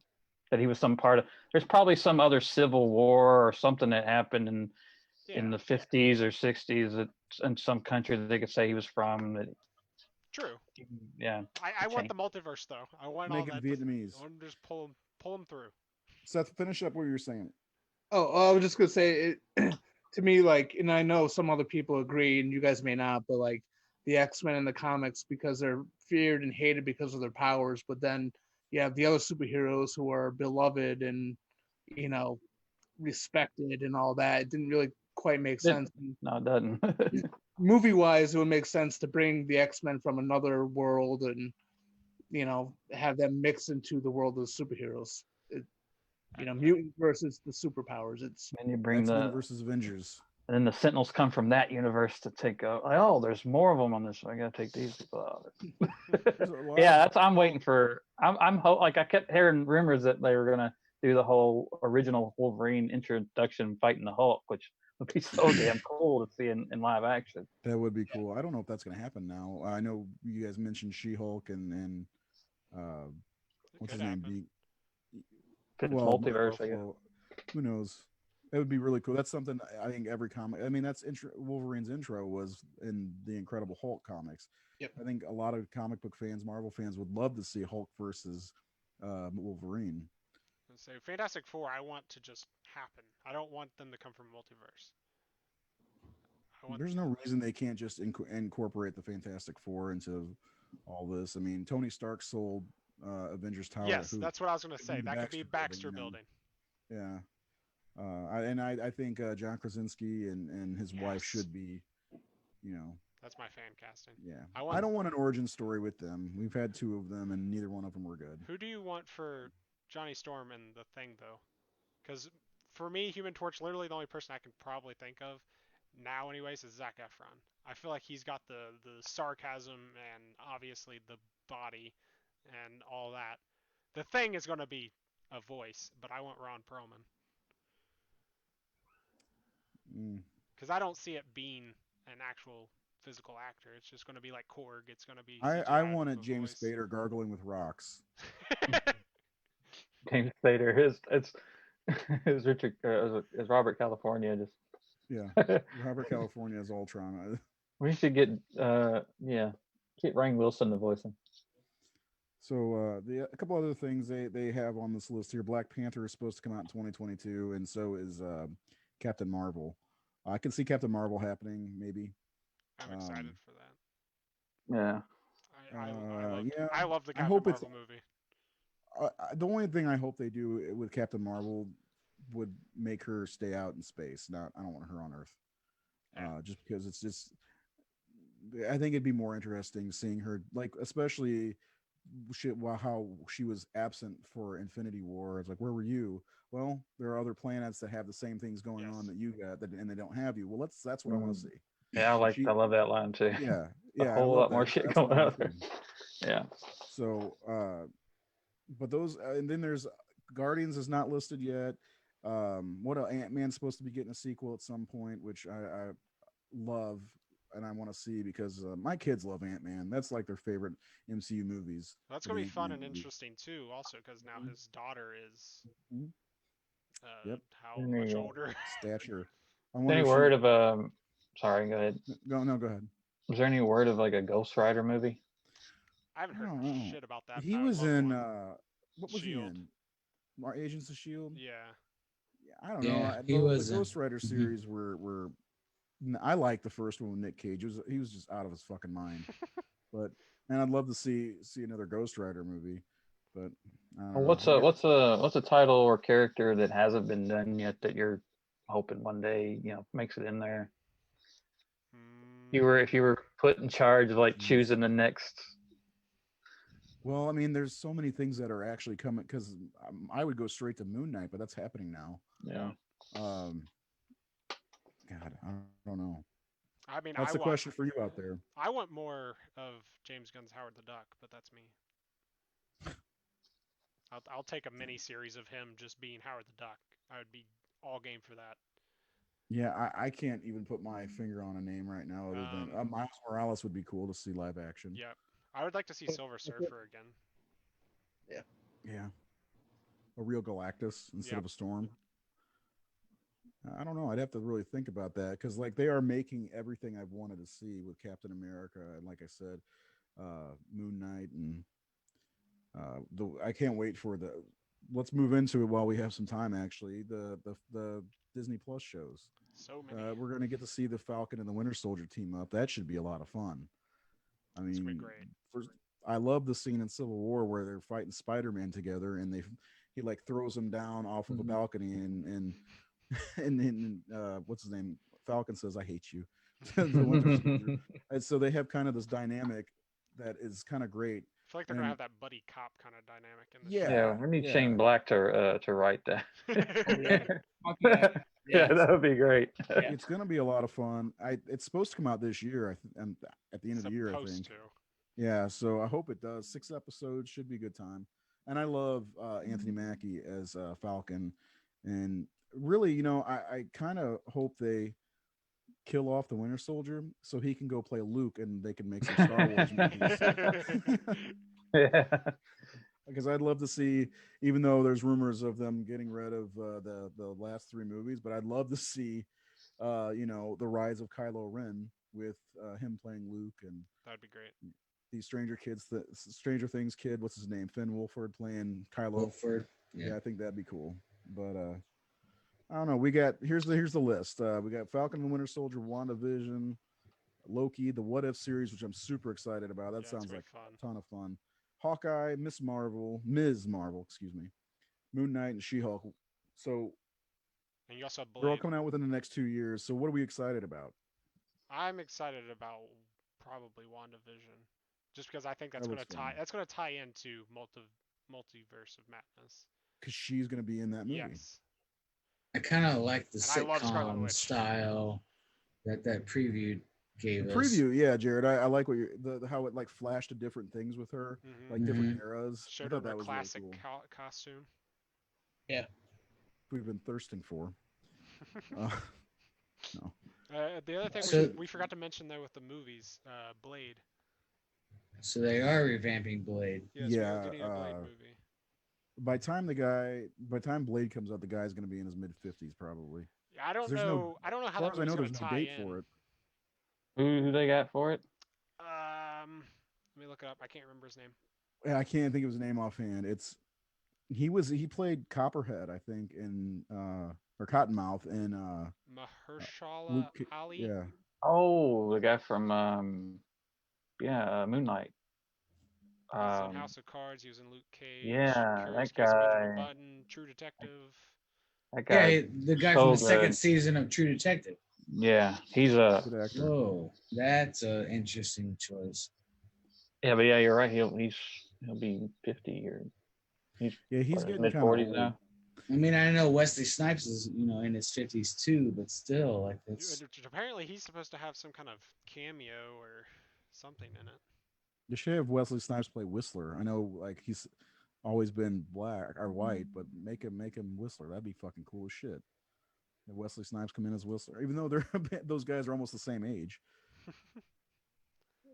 that he was some part of. There's probably some other civil war or something that happened in yeah, the 50s or 60s that in some country that they could say he was from. That true. yeah, I want change. the multiverse though. I want all Make it that. I Vietnamese. want to just pull him through. Seth, finish up what you were saying. Oh, I was just gonna say it to me, like, and I know some other people agree, and you guys may not, but like the X Men in the comics because they're feared and hated because of their powers, but then you have the other superheroes who are beloved and you know respected and all that. It didn't really quite make sense. No, it doesn't. Movie wise, it would make sense to bring the X Men from another world and have them mix into the world of the superheroes. Mutants versus the superpowers. It's And you bring X-Men the versus Avengers. and then the Sentinels come from that universe to take. Oh, there's more of them on this. So I gotta take these people out. There's a lot Yeah, of that's. I'm waiting for. Like I kept hearing rumors that they were gonna do the whole original Wolverine introduction fighting the Hulk, which would be so damn cool to see in live action. that would be cool. I don't know if that's going to happen now. I know you guys mentioned She-Hulk and uh It what's could his name? happen. If it's Well, Mark multiverse, I guess. Ruffalo. Who knows? That would be really cool. That's something I think every comic. I mean, Wolverine's intro was in the Incredible Hulk comics. Yep. I think a lot of comic book fans, Marvel fans, would love to see Hulk versus Wolverine. So Fantastic Four, I want to just happen. I don't want them to come from multiverse. I want There's no reason they can't just incorporate the Fantastic Four into all this. I mean, Tony Stark sold Avengers Tower. Yes, Who that's what I was gonna could be say. the That could be Baxter Baxter building, building. you know? Yeah. I think John Krasinski and his wife Yes, should be, you know, that's my fan casting. yeah. I I want. don't want an origin story with them. We've had two of them, and neither one of them were good. Who do you want for Johnny Storm and the Thing though? Because for me, Human Torch, literally the only person I can probably think of now, anyways, is Zac Efron. I feel like he's got the sarcasm and obviously the body and all that. The Thing is gonna be a voice, but I want Ron Perlman Mm. because I don't see it being an actual physical actor. It's just gonna be like Korg. It's gonna be I CGI wanted the James voice. Spader gargling with rocks. James Spader, his it's his Richard is Robert California. Yeah, Just Robert California as Ultron. we should get yeah, get Rainn Wilson to voice him. So a couple other things they have on this list here. Black Panther is supposed to come out in 2022, and so is Captain Marvel. I can see Captain Marvel happening, maybe. I'm excited Um, for that. Yeah. yeah, I love the I Captain hope it's Marvel movie. the only thing I hope they do with Captain Marvel would make her stay out in space. Not, I don't want her on Earth. Yeah. Just because it's just, I think it'd be more interesting seeing her, like, especially how she was absent for Infinity War. It's like, where were you? Well, there are other planets that have the same things going on Yes. that you got, and they don't have you. Well, that's what I want to see. Yeah, She, I love that line too. yeah, A yeah, I whole love lot more that. shit That's what I going on want to there. see. Yeah. So, but those, and then there's Guardians is not listed yet. What Ant Man's supposed to be getting a sequel at some point, which I love and I want to see because my kids love Ant Man. That's like their favorite MCU movies. That's For gonna the be fun Ant-Man and movies. interesting too. Also, because now his daughter is Mhm. Yep, how much Any, older? stature. I is there wonder any if word she. of sorry, go ahead. Go no, go ahead. Is there any word of like a Ghost Rider movie? I haven't I heard don't know. shit about that, but He I would was love in. one. What was he Shield. in? Our Agents of Shield. Yeah. Yeah, I don't know. Yeah, he The was. Ghost Rider Mhm. series were. I like the first one with Nick Cage. He was just out of his fucking mind. But and I'd love to see another Ghost Rider movie. But I don't Or know. I got what's a title or character that hasn't been done yet that you're hoping one day makes it in there? Hmm. If you were put in charge of like geez. choosing the next. Well, I mean, there's so many things that are actually coming because I would go straight to Moon Knight, but that's happening now. Yeah. Um, God, I don't know. I mean, That's the question for you out there. I want more of James Gunn's Howard the Duck, but that's me. I'll take a mini series of him just being Howard the Duck. I would be all game for that. Yeah, I can't even put my finger on a name right now other than Miles Morales would be cool to see live action. Yep. I would like to see Silver Surfer again. Yeah, a real Galactus instead Yep. of a Storm. I don't know. I'd have to really think about that because like they are making everything I've wanted to see with Captain America and like I said, Moon Knight and I can't wait for the. Let's move into it while we have some time. Actually, the Disney Plus shows. So many. We're going to get to see the Falcon and the Winter Soldier team up. That should be a lot of fun. I It's gonna be mean, great. first, I love the scene in Civil War where they're fighting Spider-Man together, and he like throws him down off of a balcony, and then what's his name? Falcon says, "I hate you." The Winter Soldier, and so they have kind of this dynamic that is kind of great. I feel like they're gonna And have that buddy cop kind of dynamic in the Yeah, yeah, we need yeah, Shane Black to write that. Oh show. yeah, fuck yeah, Yeah, yes. that would be great. Yeah. it's gonna be a lot of fun. It's supposed to come out this year, and at the end of the year, I Supposed think. to. Yeah, so I hope it does. 6 episodes should be a good time. And I love Anthony Mackie as Falcon. And really, I kind of hope they kill off the Winter Soldier so he can go play Luke and they can make some Star Wars movies. Yeah. Because I'd love to see, even though there's rumors of them getting rid of the last three movies, but I'd love to see, the rise of Kylo Ren with him playing Luke and That'd be great. the Stranger Things kid, what's his name? Finn Wolford playing Kylo. Wolford. Yeah, I think that'd be cool. But I don't know. We got here's the list. We got Falcon and Winter Soldier, WandaVision, Loki, the What If series, which I'm super excited about. That Yeah, it's sounds gonna like be fun. a ton of fun. Hawkeye, Ms. Marvel, excuse me, Moon Knight, and She-Hulk. So And you also have they're all Blade. coming out within the next 2 years. So what are we excited about? I'm excited about probably WandaVision, just because I think That looks fun that's gonna tie into multiverse of madness. because she's going to be in that movie. Yes, I kind of like the and I love Scarlet sitcom Witch. style that preview gave The us. preview, yeah, Jared. I like what how it like flashed to different things with her, Mm-hmm. like different eras. I Showed her thought in her that was really classic cool. costume. Yeah. We've been thirsting for. No. The other thing So- we forgot to mention though with the movies, Blade. So they are revamping Blade. Yes, we are Yeah. getting a Blade movie. By the time Blade comes out, the guy's going to be in his mid-50s probably. Yeah, I don't There's know. I don't know As how far that as I movie's know, gonna there's no tie date in. for it. Who they got for it? Let me look it up. I can't remember his name. Yeah, I can't think of his name offhand. He played Copperhead, I think, in or Cottonmouth in Mahershala Ali. Yeah. Oh, the guy from Moon Knight. He's in House of Cards. He was in Luke Cage. Yeah, Curious that Case of Benjamin guy. Button. True Detective. That Yeah, guy. the guy so from the second good. season of True Detective. Yeah, he's a. Good actor. Whoa, that's an interesting choice. Yeah, but yeah, you're right. He'll be 50 or He's getting mid kind of 40s old. now. I mean, I know Wesley Snipes is in his 50s too, but still, like it's Apparently, he's supposed to have some kind of cameo or something in it. They should have Wesley Snipes play Whistler. I know, like he's always been black or white, but make him Whistler. That'd be fucking cool as shit. Have Wesley Snipes come in as Whistler, even though those guys are almost the same age.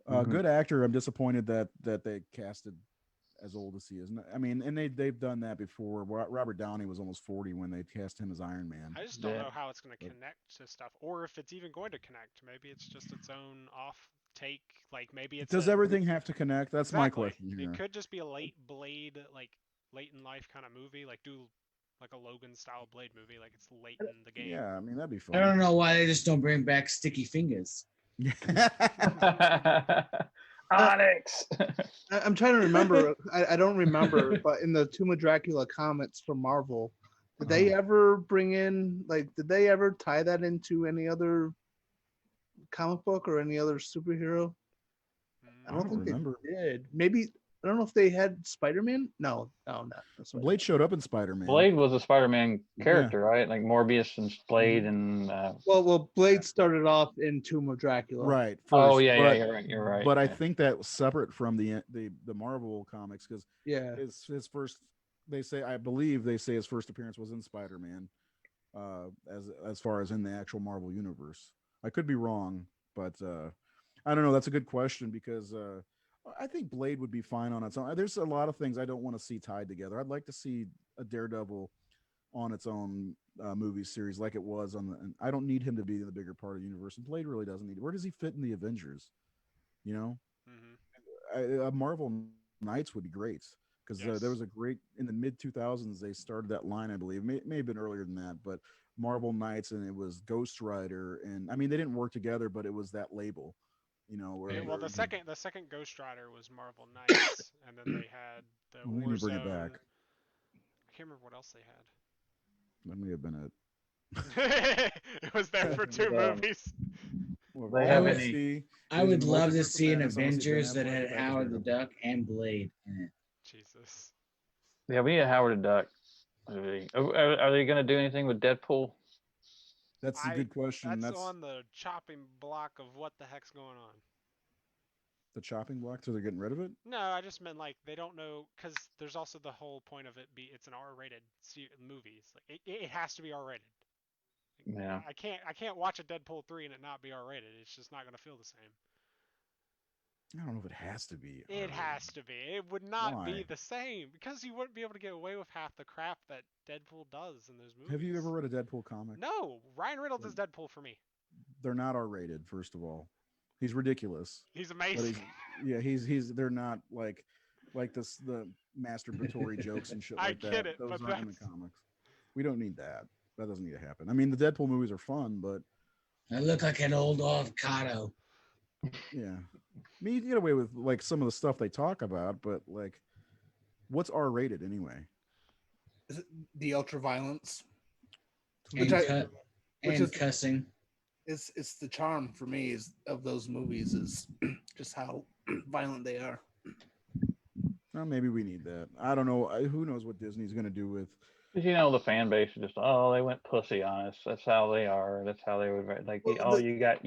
Mhm. Good actor. I'm disappointed that they casted as old as he is. I mean, and they've done that before. Robert Downey was almost 40 when they cast him as Iron Man. I just don't Yeah. know how it's going to connect to stuff, or if it's even going to connect. Maybe it's just its own off take. Like maybe it's Does everything have to connect? That's my question here. It could just be a late Blade, like late in life kind of movie, like do like a Logan style Blade movie, like it's late in the game. Yeah, I mean that'd be I fun. don't know why they just don't bring back Sticky Fingers. Onyx. I'm trying to remember. I don't remember, but in the Tomb of Dracula comics from Marvel, did they ever bring in did they ever tie that into any other comic book or any other superhero? I don't think remember. they did. Maybe I don't know if they had Spider-Man. No, not Spider-Man. Blade showed up in Spider-Man. Blade was a Spider-Man character, right? Like Morbius and Blade and. Well, Blade started off in Tomb of Dracula. Right. First, Oh yeah, you're right. But yeah. I think that was separate from the Marvel comics because Yeah. his first I believe they say his first appearance was in Spider-Man, as far as in the actual Marvel universe. I could be wrong, but I don't know. That's a good question because I think Blade would be fine on its own. There's a lot of things I don't want to see tied together. I'd like to see a Daredevil on its own movie series like it was on the. And I don't need him to be the bigger part of the universe. And Blade really doesn't need. Where does he fit in the Avengers? You know, Marvel Knights would be great because there was a great in the mid 2000s. They started that line, I believe. May have been earlier than that, but Marvel Knights, and it was Ghost Rider, and I mean they didn't work together, but it was that label. You know, where the second Ghost Rider was Marvel Knights, and then they had the we need to bring it Warzone. back. I can't remember what else they That may have been it. had. It was there for 2 movies. Well, They all have I any- see I is would in love to Multiverse see of an Madness, I wanna see Avengers Ben that had Affleck as Howard the Daredevil. Duck and Blade in it. Jesus. Yeah, we need a Howard the Duck movie. Are they going to do anything with Deadpool? That's a good question. That's That's on the chopping block of what the heck's going on. the chopping block, so they're getting rid of it. No, I just meant like they don't know because there's also the whole point of it it's an R-rated movie. It's like it has to be R-rated. Yeah. I can't watch a Deadpool 3 and it not be R-rated. It's just not gonna feel the same. I don't know if it has to be. It has to be. It would not be Why? the same because you wouldn't be able to get away with half the crap that Deadpool does in those movies. Have you ever read a Deadpool comic? No, Ryan Reynolds is Deadpool for me. They're not R-rated. First of all, he's ridiculous. He's But amazing. he's they're not like this the masturbatory jokes and shit I like that. get it, Those but aren't in the that's- comics. We don't need that. That doesn't need to happen. I mean, the Deadpool movies are fun, but I look like an old avocado. Yeah. I mean, you can get away with like some of the stuff they talk about, but like, what's R rated anyway? Is it the ultra violence, That's what which they And I say. cut which and is cussing. it's the charm for me is of those movies is just how violent they are. Well, maybe we need that. I don't know. Who knows what Disney's going to do with? Because you know the fan base is just, oh, they went pussy on us. That's how they are. That's how they would like. Well, Oh, you got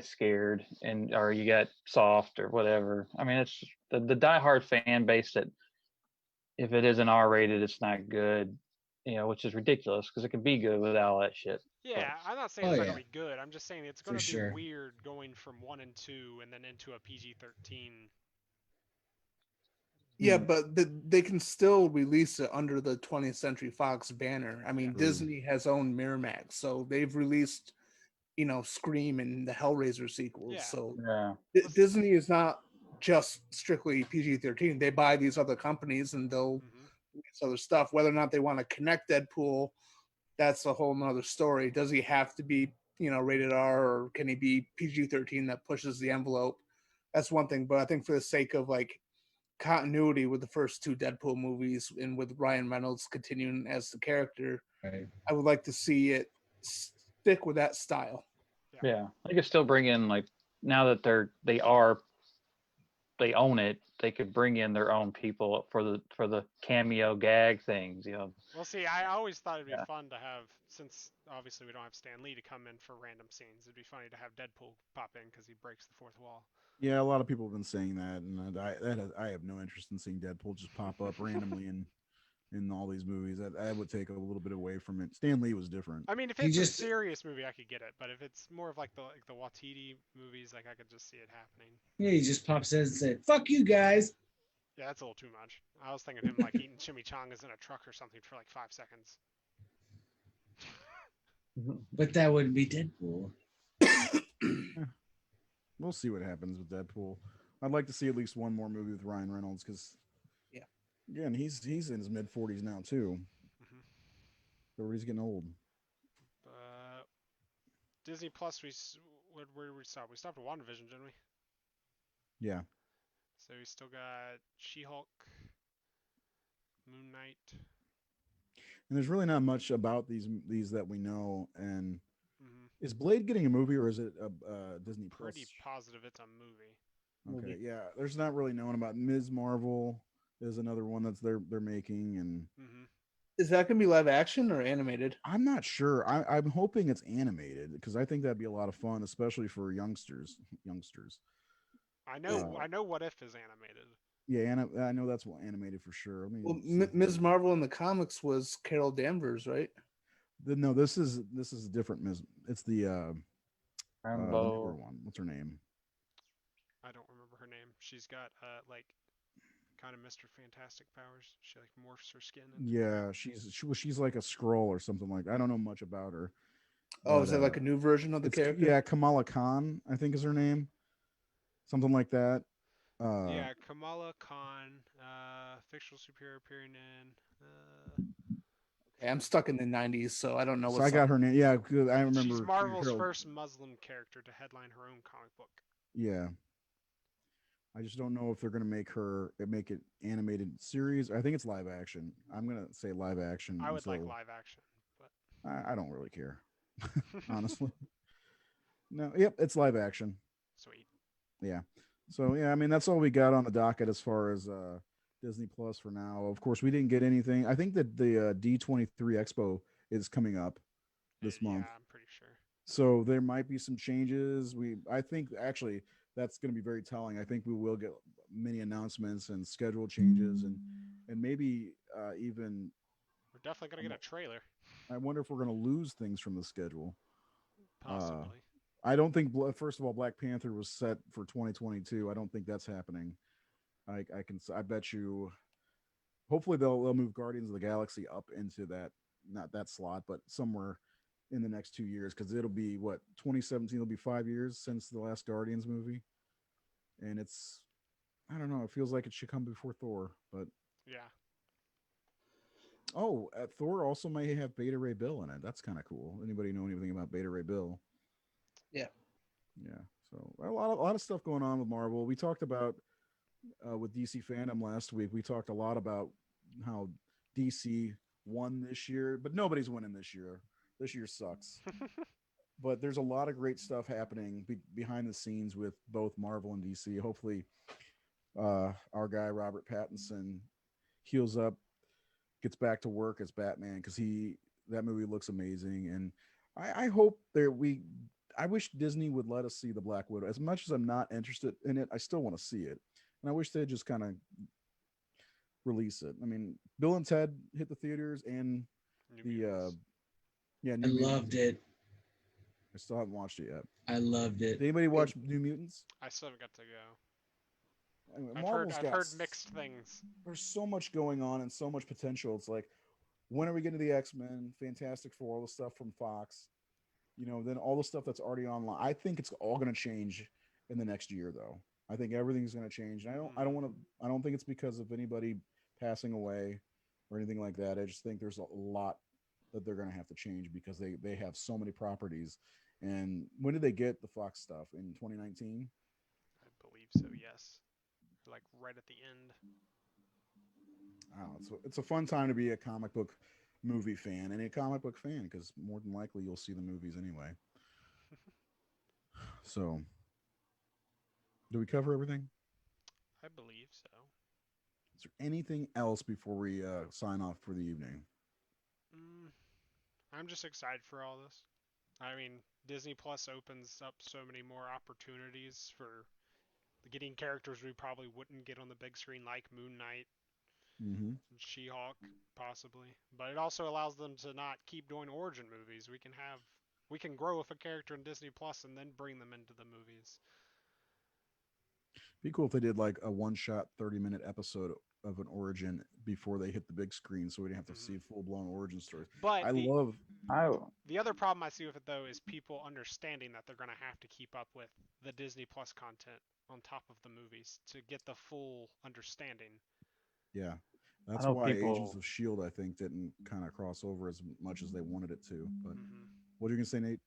scared and or you got soft or whatever. I mean, it's the diehard fan base that if it isn't R rated, it's not good. You know, which is ridiculous because it could be good without all that shit. But Yeah, I'm not saying Oh it's not gonna yeah, be good. I'm just saying it's for gonna be sure. weird going from 1 and 2 and then into a PG-13. Yeah, Hmm. but they can still release it under the 20th Century Fox banner. I Yeah. mean, Disney has owned Miramax, so they've released, Scream and the Hellraiser sequels. Yeah. So yeah, Disney is not just strictly PG-13. They buy these other companies and they'll Mhm. release other stuff. Whether or not they want to connect Deadpool, that's a whole nother story. Does he have to be, rated R, or can he be PG-13 that pushes the envelope? That's one thing. But I think for the sake of like continuity with the first two Deadpool movies and with Ryan Reynolds continuing as the character, Right. I would like to see it stick with that style. Yeah. yeah. They could still bring in like now that they own it. They could bring in their own people for the cameo gag things. You know. Well, see, I always thought it'd be Yeah. fun to have, since obviously we don't have Stan Lee to come in for random scenes. It'd be funny to have Deadpool pop in because he breaks the fourth wall. Yeah, a lot of people have been saying that, and I have no interest in seeing Deadpool just pop up randomly in all these movies. I would take a little bit away from it. Stan Lee was different. I mean, if He it's a just serious movie, I could get it, but if it's more of like the Watiti movies, like I could just see it happening. yeah, he just pops in and said, "Fuck you guys." Yeah, that's a little too much. I was thinking him like eating chimichangas in a truck or something for like 5 seconds. But that wouldn't be Deadpool. Eh, we'll see what happens with Deadpool. I'd like to see at least one more movie with Ryan Reynolds because, Yeah. again, he's in his mid 40s now too. Hmm. So he's getting old. Disney Plus, where did we stop? We stopped at WandaVision, didn't we? Yeah, So we still got She-Hulk, Moon Knight. and there's really not much about these that we know. And Hmm. is Blade getting a movie or is it a Disney Plus? Pretty positive it's a movie. Okay, Movie. yeah. There's not really known about Ms. Marvel. Is another one that's they're making, and Hmm. Is that going to be live action or animated? I'm not sure. I'm hoping it's animated because I think that'd be a lot of fun, especially for youngsters. Youngsters. I It, know. I know. What If is animated. Yeah, I know that's what animated for sure. Let me well, see. Ms. Marvel in the comics was Carol Danvers, right? No, this is a different Ms. It's the newer Rambo. one. What's her name? I don't remember her name. She's got like kind of Mr. Fantastic powers. She like morphs her skin into. Yeah, she's like a scroll or something like. I don't know much about her, Oh, but is that like a new version of the it's character? yeah Kamala Khan I think is her name, something like that. Yeah, Kamala Khan, fictional superhero appearing in. Okay, I'm stuck in the '90s, so I don't know So I what's up. got her name. Yeah, I She's remember Marvel's Carol. first Muslim character to headline her own comic book. Yeah, I just don't know if they're gonna make it animated series. I think it's live action. I'm gonna say live action I would like until live action, but I don't really care, honestly. No, yep, it's live action. sweet. Yeah. So yeah, I mean that's all we got on the docket as far as Disney Plus for now. Of course, we didn't get anything. I think that the D23 Expo is coming up this Yeah, month. I'm pretty sure. So there might be some changes. I think actually that's going to be very telling. I think we will get many announcements and schedule changes and maybe even We're definitely gonna um, get a trailer, I wonder if we're going to lose things from the schedule. Uh, possibly. I don't think first of all Black Panther was set for 2022. I don't think that's happening. I bet you. Hopefully they'll move Guardians of the Galaxy up into that not that slot, but somewhere in the next 2 years because it'll be what 2017 will be 5 years since the last Guardians movie, and it's I don't know. It feels like it should come before Thor, but Yeah. oh, Thor also may have Beta Ray Bill in it. That's kind of cool. Anybody know anything about Beta Ray Bill? Yeah. Yeah. So a lot of stuff going on with Marvel. We talked about with DC fandom last week. We talked a lot about how DC won this year, but nobody's winning this year. This year sucks. But there's a lot of great stuff happening behind the scenes with both Marvel and DC. Hopefully, our guy Robert Pattinson heals up, gets back to work as Batman because he that movie looks amazing, and I hope there we. I wish Disney would let us see the Black Widow. As much as I'm not interested in it, I still want to see it, and I wish they'd just kind of release it. I mean, Bill and Ted hit the theaters, and New the Mutants. yeah, I New loved Mutants. it. I still haven't watched it yet. I loved Did it. anybody watch New Mutants? I still haven't got to go. I mean, I've heard Marvel's I've got heard mixed things. there's so much going on and so much potential. It's like, when are we getting to the X-Men, Fantastic Four, all the stuff from Fox? Then all the stuff that's already online. I think it's all going to change in the next year, though. I think everything's going to change. And I don't Mhm. want to. I don't think it's because of anybody passing away or anything like that. I just think there's a lot that they're going to have to change because they have so many properties. And when did they get the Fox stuff in 2019? I believe so. Yes. Like right at the end. I don't know. It's a fun time to be a comic book movie fan and a comic book fan because more than likely you'll see the movies anyway. So, do we cover everything? I believe so. Is there anything else before we sign off for the evening? Mm, I'm just excited for all this. I mean, Disney Plus opens up so many more opportunities for getting characters we probably wouldn't get on the big screen, like Moon Knight Mm-hmm. and She-Hulk, possibly. But it also allows them to not keep doing origin movies. We can grow with a character in Disney Plus and then bring them into the movies. Be cool if they did like a one-shot 30-minute episode of an origin before they hit the big screen, so we didn't have to Hmm. see full-blown origin stories. But I love. I the other problem I see with it though is people understanding that they're going to have to keep up with the Disney Plus content on top of the movies to get the full understanding. Yeah, I that's know why Agents people. of Shield I think didn't kind of cross over as much as they wanted it to. But Hmm. what are you gonna say, Nate?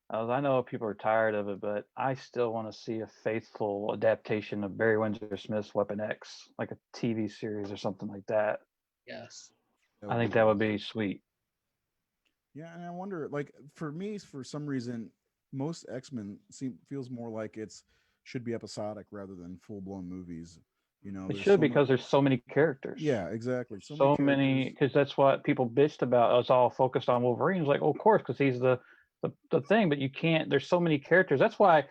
I know people are tired of it, but I still want to see a faithful adaptation of Barry Windsor Smith's Weapon X, like a TV series or something like that. Yes. That I would be think that cool. would be sweet. Yeah, and I wonder, like, for me, for some reason, most X-Men feels more like it's should be episodic rather than full-blown movies. It There's should so much. because there's so many characters. Yeah, exactly. There's So many so many characters. because that's what people bitched about. Us all focused on Wolverine. It's like, oh, of course, because he's the thing. But you can't. There's so many characters. That's why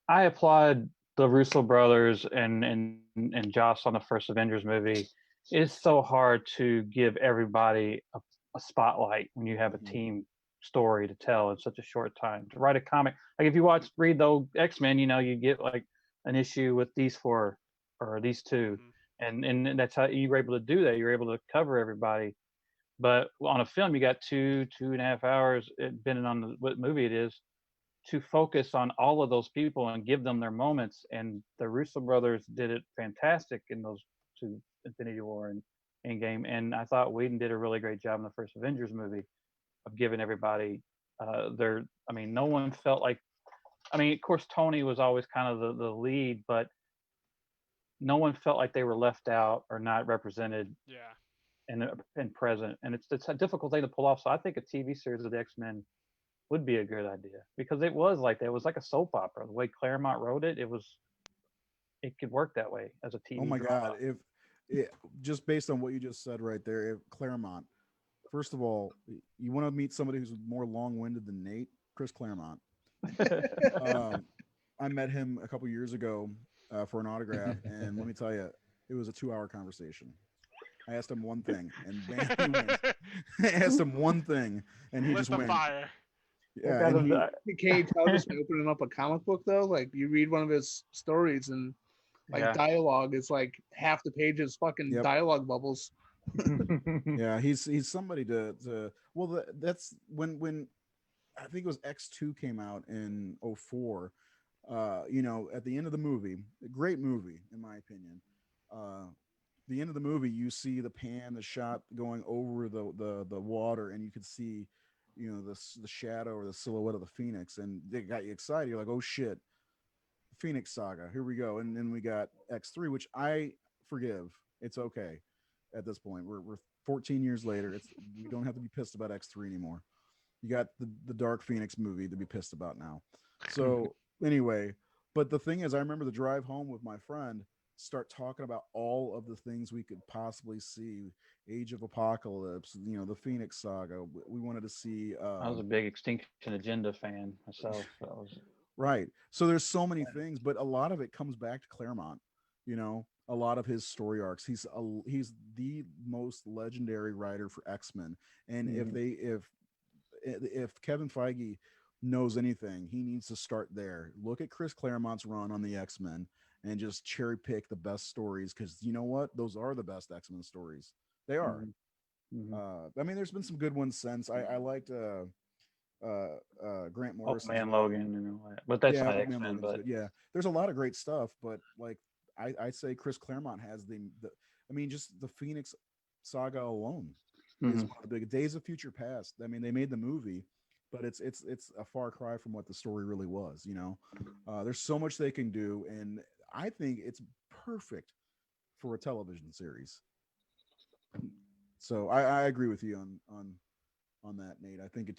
I applaud the Russo brothers and Joss on the first Avengers movie. It's so hard to give everybody a spotlight when you have a Mhm. team story to tell in such a short time. To write a comic, like if you read the X-Men, you get like an issue with these four or these two, Hmm. and that's how you were able to do that. You're able to cover everybody. But on a film, you got 2.5 hours, depending on what movie it is, to focus on all of those people and give them their moments. And the Russo brothers did it fantastic in those two, Infinity War and Endgame. And I thought Whedon did a really great job in the first Avengers movie of giving everybody their. I mean, no one felt like. I mean, of course, Tony was always kind of the lead, but no one felt like they were left out or not represented Yeah. and present. And it's a difficult thing to pull off. So I think a TV series of the X-Men would be a good idea because it was like that. It was like a soap opera. The way Claremont wrote it, it could work that way as a Oh TV my drama. God! If just based on what you just said right there, if Claremont, first of all, you want to meet somebody who's more long-winded than Nate, Chris Claremont. Um, I met him a couple years ago for an autograph, and let me tell you, it was a 2-hour conversation. I asked him one thing, and bam, he went. I asked him one thing, and he Lit just the went. fire. I Yeah, got and him. he, Can you tell just by opening up a comic book though? Like you read one of his stories and like Yeah. dialogue is like half the page is fucking yep, dialogue bubbles. yeah, he's somebody to. Well, that's when I think it was X2 came out in '04. At the end of the movie, a great movie in my opinion. Uh, the end of the movie, you see the shot going over the water, and you could see, the shadow or the silhouette of the phoenix, and they got you excited. You're like, oh shit, Phoenix Saga. Here we go, and then we got X3, which I forgive. It's okay at this point. We're 14 years later. It's we don't have to be pissed about X3 anymore. You got the Dark Phoenix movie to be pissed about now. So anyway, but the thing is, I remember the drive home with my friend. Start talking about all of the things we could possibly see. Age of Apocalypse, the Phoenix Saga. We wanted to see. I was a big Extinction Agenda fan myself. That was Right. So there's so many things, but a lot of it comes back to Claremont. A lot of his story arcs. He's the most legendary writer for X-Men. And Mhm. if Kevin Feige knows anything, he needs to start there. Look at Chris Claremont's run on the X-Men and just cherry pick the best stories, because you know what? Those are the best X-Men stories. They are. Mhm. Mhm. I mean, there's been some good ones since. I liked Grant Old Morrison's Man run. Logan and all that. But that's Yeah, not Old Man X-Men. Logan's But good. Yeah, there's a lot of great stuff, but like I say, Chris Claremont has the. I mean, just the Phoenix Saga alone is mhm. one of the big Days of Future Past. I mean, they made the movie, but it's a far cry from what the story really was. There's so much they can do, and I think it's perfect for a television series. So I agree with you on that, Nate. I think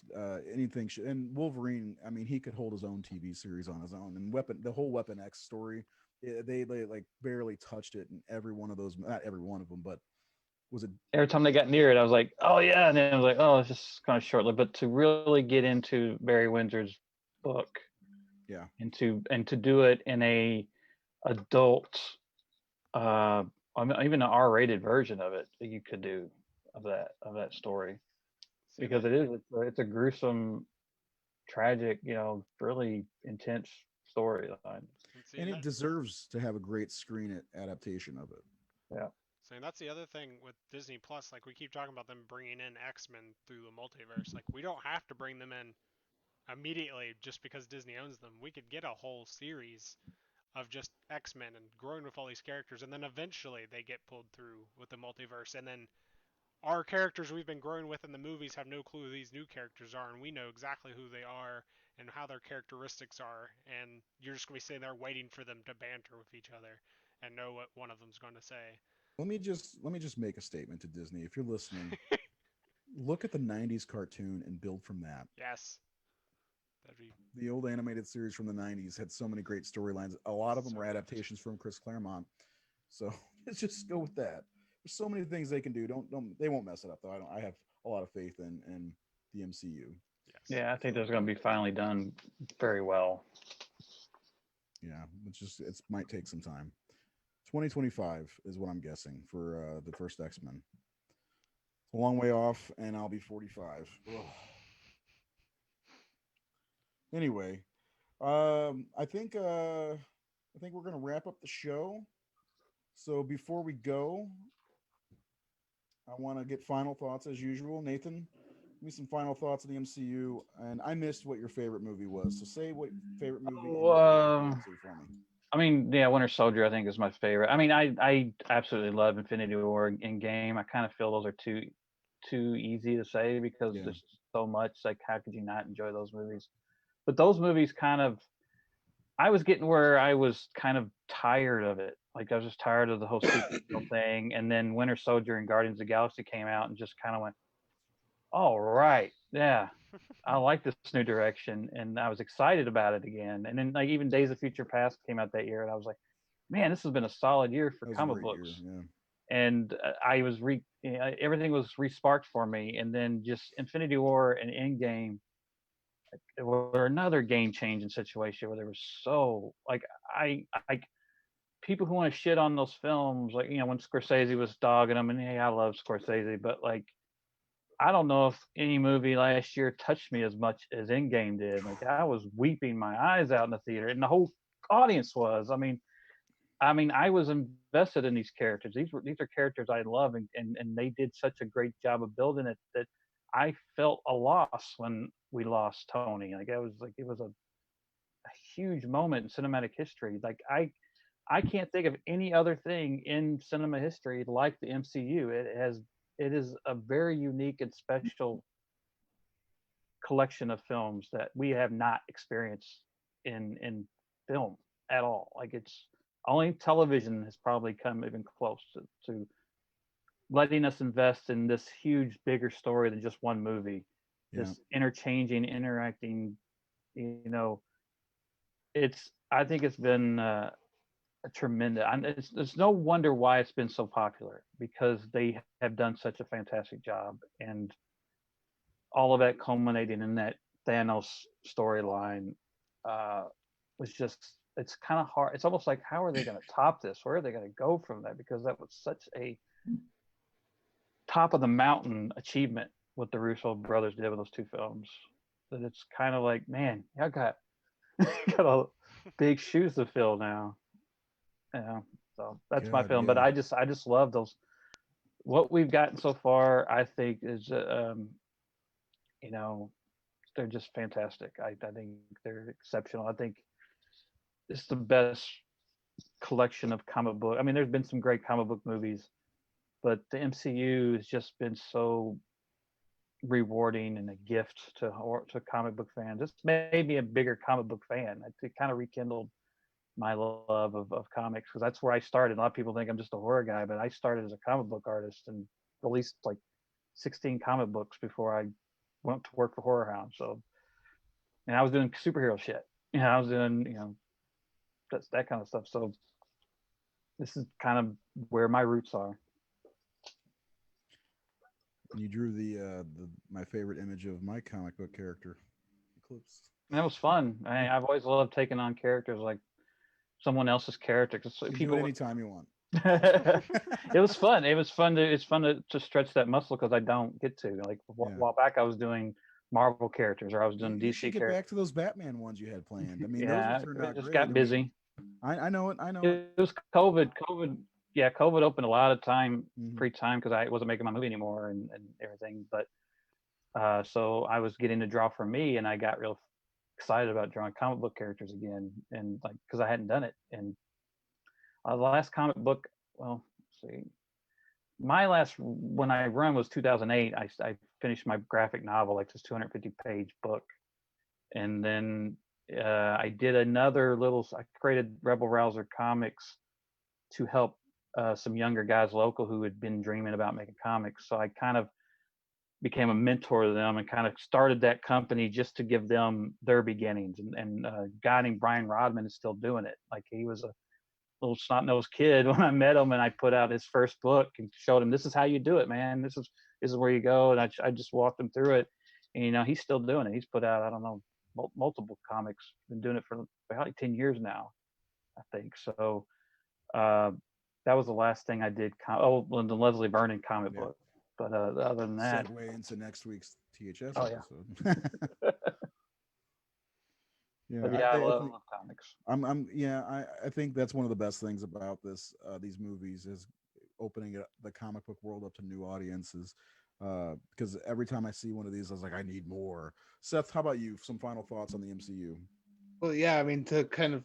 anything should, and Wolverine. I mean, he could hold his own TV series on his own. And the whole Weapon X story, they like barely touched it in every one of those. Not every one of them, but was it? Every time they got near it, I was like, oh yeah, and then I was like, oh, it's just kind of short-lived. But to really get into Barry Windsor's book Yeah. and to do it in a adult, uh, I mean, even an R-rated version of it that you could do of that story, See because that? it's a gruesome, tragic, really intense storyline. And see And it that. deserves to have a great screen adaptation of it. Yeah. So that's the other thing with Disney Plus. Like we keep talking about them bringing in X-Men through the multiverse. Like we don't have to bring them in immediately just because Disney owns them. We could get a whole series of just X-Men and growing with all these characters, and then eventually they get pulled through with the multiverse, and then our characters we've been growing with in the movies have no clue who these new characters are, and we know exactly who they are and how their characteristics are, and you're just gonna be sitting there waiting for them to banter with each other and know what one of them's going to say. Let me just make a statement to Disney. If you're listening, look at the '90s cartoon and build from that. Yes, that'd be The old animated series from the '90s had so many great storylines. A lot of them so were good. adaptations from Chris Claremont. So let's just go with that. There's so many things they can do. Don't they won't mess it up though. I have a lot of faith in the MCU. Yes. Yeah, I think So that's going to be finally done very well. yeah, it might take some time. 2025 is what I'm guessing for the first X-Men. It's a long way off, and I'll be 45. Ugh. Anyway, I think we're gonna wrap up the show. So before we go, I want to get final thoughts as usual. Nathan, give me some final thoughts on the MCU. And I missed what your favorite movie was. So say what favorite movie and Oh, what you're looking forward to for me. I mean, yeah, Winter Soldier I think is my favorite. I mean, I absolutely love Infinity War and Game. I kind of feel those are too easy to say because Yeah. there's so much. Like, how could you not enjoy those movies? But those movies kind of, I was getting where I was kind of tired of it. Like I was just tired of the whole superhero thing. And then Winter Soldier and Guardians of the Galaxy came out and just kind of went, all right, yeah, I like this new direction, and I was excited about it again. And then like even Days of Future Past came out that year, and I was like, man, this has been a solid year for That was a comic great year. books. Yeah. And I was everything was resparked for me, and then just Infinity War and Endgame were another game changing situation where there was so like I people who want to shit on those films, like when Scorsese was dogging them, and hey, I love Scorsese, but like I don't know if any movie last year touched me as much as Endgame did. Like I was weeping my eyes out in the theater, and the whole audience was. I mean, I was invested in these characters. These are characters I love, and they did such a great job of building it that I felt a loss when we lost Tony. Like it was a huge moment in cinematic history. Like I can't think of any other thing in cinema history like the MCU. It is a very unique and special collection of films that we have not experienced in film at all. Like it's only television has probably come even close to letting us invest in this huge, bigger story than just one movie. Yeah. Just interchanging, interacting. You know, it's. I think it's been a tremendous. It's no wonder why it's been so popular because they have done such a fantastic job, and all of that culminating in that Thanos storyline was just. It's kind of hard. It's almost like how are they going to top this? Where are they going to go from that? Because that was such a top of the mountain achievement what the Russo brothers did with those two films. That it's kind of like, man, I got got a big shoes to fill now. Yeah, so that's my God, film. But yeah. I just love those. What we've gotten so far, I think, is you know, they're just fantastic. I think they're exceptional. I think it's the best collection of comic book. I mean, there's been some great comic book movies, but the MCU has just been so rewarding and a gift to comic book fans. This made me a bigger comic book fan. It kind of rekindled my love of comics because that's where I started. A lot of people think I'm just a horror guy, but I started as a comic book artist and released like 16 comic books before I went to work for Horror Hound. So, and I was doing superhero shit. I was doing that kind of stuff. So this is kind of where my roots are. You drew the my favorite image of my comic book character, Eclipse. And that was fun. I've always loved taking on characters like someone else's character because You can do people it anytime you want. it was fun. It's fun to stretch that muscle because I don't get to. Like a Yeah. while back, I was doing Marvel characters or I was doing You DC should get characters. back to those Batman ones you had planned. I mean, Yeah, those turned it out just great. got I mean, busy. I know it. I know it. It was COVID. Yeah, COVID opened a lot of Mhm. free time because I wasn't making my movie anymore and everything. But so I was getting to draw for me, and I got real excited about drawing comic book characters again, and like because I hadn't done it. And the last comic book, well, let's see, my last when I run was 2008. I finished my graphic novel, like this 250-page book, and then I did another little. I created Rebel Rouser Comics to help some younger guys local who had been dreaming about making comics. So I kind of became a mentor to them and kind of started that company just to give them their beginnings. And a guy named Brian Rodman is still doing it. Like he was a little snot-nosed kid when I met him, and I put out his first book and showed him, this is how you do it, man. This is where you go. And I just walked him through it. And he's still doing it. He's put out, I don't know, multiple comics. Been doing it for about 10 years now, I think. So that was the last thing I did. The Leslie Vernon comic book. But other than that, segue into next week's THS oh, yeah. episode. Yeah, but yeah, I love comics. I think that's one of the best things about these movies is opening the comic book world up to new audiences. Because every time I see one of these, I was like, I need more. Seth, how about you? Some final thoughts on the MCU? Well, yeah, I mean, to kind of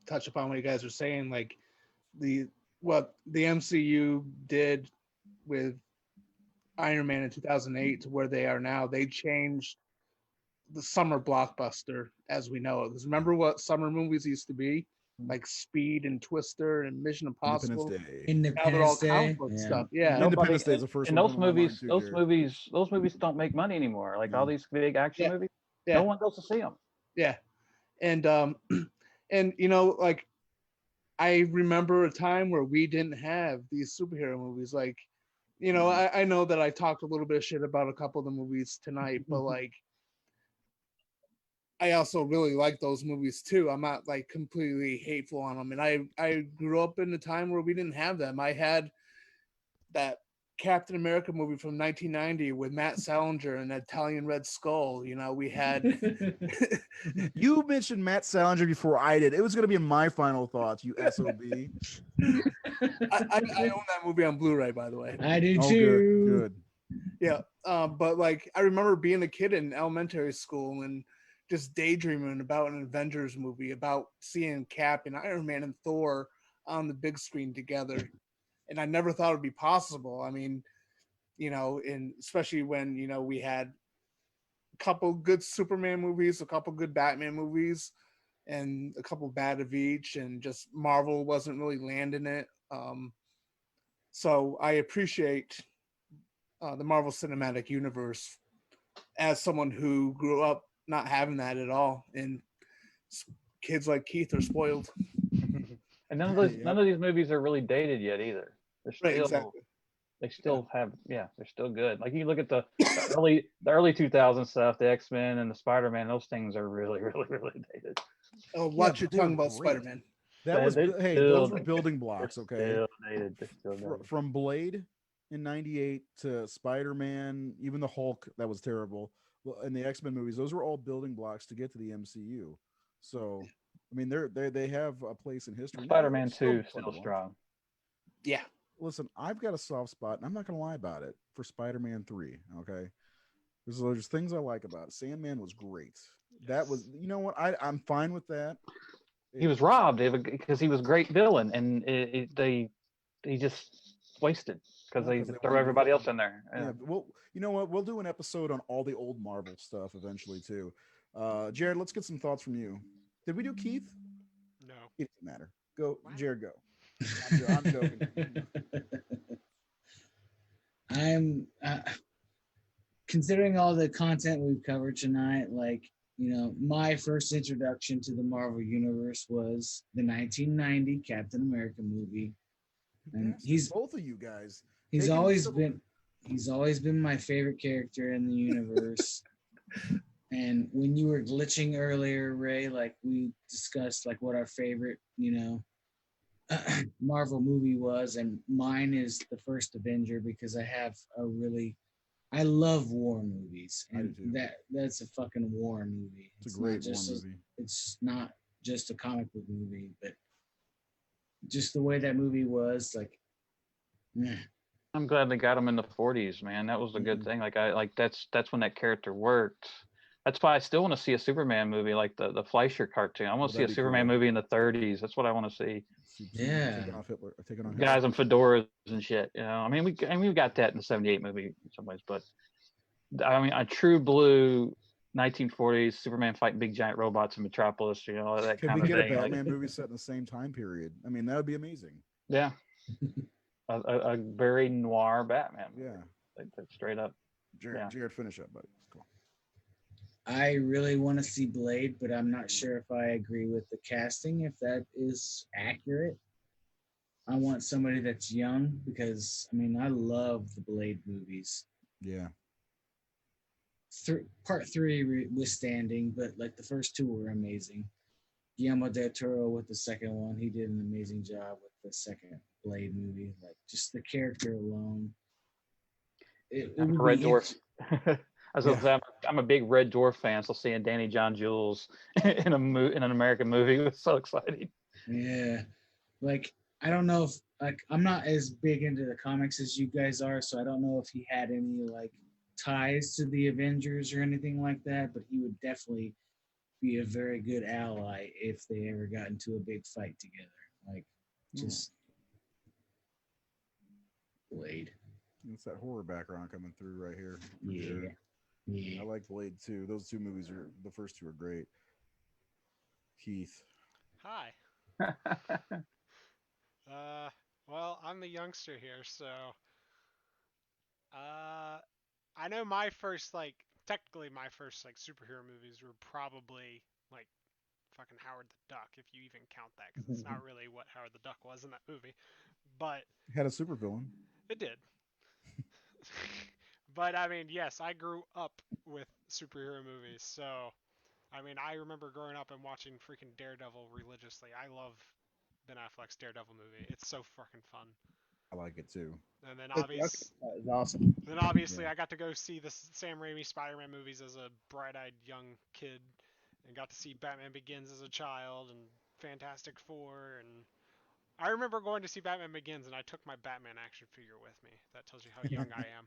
touch upon what you guys were saying, like what the MCU did with Iron Man in 2008 to where they are now, they changed the summer blockbuster as we know it. Because remember what summer movies used to be? Like Speed and Twister and Mission Impossible. Now they're all comic book stuff. Yeah. Independence Day is the first and one. those movies, those movies don't make money anymore. Like all these big action movies, no one goes to see them. Yeah. And and like I remember a time where we didn't have these superhero movies. Like, I know that I talked a little bit of shit about a couple of the movies tonight, but like I also really like those movies too. I'm not like completely hateful on them. And I grew up in a time where we didn't have them. I had that Captain America movie from 1990 with Matt Salinger and Italian Red Skull. We had. You mentioned Matt Salinger before I did. It was going to be in my final thoughts. You SOB. I own that movie on Blu-ray, by the way. I do too. Good. Yeah, but like I remember being a kid in elementary school and just daydreaming about an Avengers movie, about seeing Cap and Iron Man and Thor on the big screen together. And I never thought it'd be possible. I mean, and especially when, we had a couple good Superman movies, a couple good Batman movies. and a couple bad of each, and just Marvel wasn't really landing it. So I appreciate the Marvel Cinematic Universe as someone who grew up not having that at all, and kids like Keith are spoiled. And none Yep. of these movies are really dated yet either. They're Right, still exactly. they still have they're still good. Like you look at the early 2000 stuff, the X-Men and the Spider-Man, those things are really really dated. Oh, Yeah, watch your but they were tongue about great. Spider-Man. That was They hey, still those were building they're blocks, okay? still dated. They're still dated. From Blade in '98 to Spider-Man, even the Hulk that was terrible, and the X-Men movies, those were all building blocks to get to the MCU. So, I mean, they have a place in history. Yeah, they're Spider-Man still 2 fun to still watch. strong. Yeah. Listen, I've got a soft spot, and I'm not going to lie about it, for Spider-Man 3. Okay, there's things I like about it. Sandman was great. That was, you know what, I'm fine with that. He was robbed because he was a great villain, and he just wasted because Well, they 'cause they threw wanted to everybody fill else in. in there. Yeah, well, you know what? We'll do an episode on all the old Marvel stuff eventually too. Jared, let's get some thoughts from you. Did we do Keith? No. It doesn't matter. Go, What? Jared. Go. I'm joking. I'm considering all the content we've covered tonight. Like, my first introduction to the Marvel universe was the 1990 Captain America movie, and Bastard, both of you guys. he's taking always civil- been he's always been my favorite character in the universe. And when you were glitching earlier, Ray, like we discussed, like what our favorite, Marvel movie was, and mine is the first Avenger because I love war movies, I do and too. that's a fucking war movie. It's a great war movie. It's not just a comic book movie, but just the way that movie was, like, eh. I'm glad they got him in the 40s, man. That was a good thing. That's when that character worked. That's why I still want to see a Superman movie, like the Fleischer cartoon. I want to see a that'd be Superman cool. movie in the 30s. That's what I want to see. Yeah. Taking off Hitler. Taking on Hitler. Guys in fedoras and shit. I mean, we got that in the '78 movie in some ways, but I mean, a true blue 1940s Superman fighting big giant robots in Metropolis. That Could kind we of get thing. a Batman movie set in the same time period? I mean, that would be amazing. Yeah. A very noir Batman. Yeah. Like straight up. Jared, finish up, buddy. Cool. I really want to see Blade, but I'm not sure if I agree with the casting, if that is accurate. I want somebody that's young because, I mean, I love the Blade movies. Yeah. Part 3 withstanding, but like the first 2 were amazing. Guillermo del Toro with the second one, he did an amazing job with the second Blade movie. Like just the character alone. I'm a Red Dwarf. I'm a big Red Dwarf fan, so seeing Danny John Jules in an American movie was so exciting. Yeah, like I don't know if I'm not as big into the comics as you guys are, so I don't know if he had any like ties to the Avengers or anything like that, but he would definitely be a very good ally if they ever got into a big fight together. Like just Blade. It's that horror background coming through right here. Yeah. Sure. Yeah. I like Blade too. Those 2 movies the first 2 are great. Keith. Hi. Well, I'm the youngster here, so I know my first technically my first superhero movies were probably like fucking Howard the Duck, if you even count that, because it's not really what Howard the Duck was in that movie, but Had a supervillain. it did. But I mean, yes, I grew up with superhero movies, so I mean, I remember growing up and watching freaking Daredevil religiously. I love Ben Affleck's Daredevil movie. It's so fucking fun. I like it too. And then It's awesome. obviously I got to go see the Sam Raimi Spider-Man movies as a bright-eyed young kid, and got to see Batman Begins as a child, and Fantastic Four, and I remember going to see Batman Begins, and I took my Batman action figure with me. That tells you how young I am.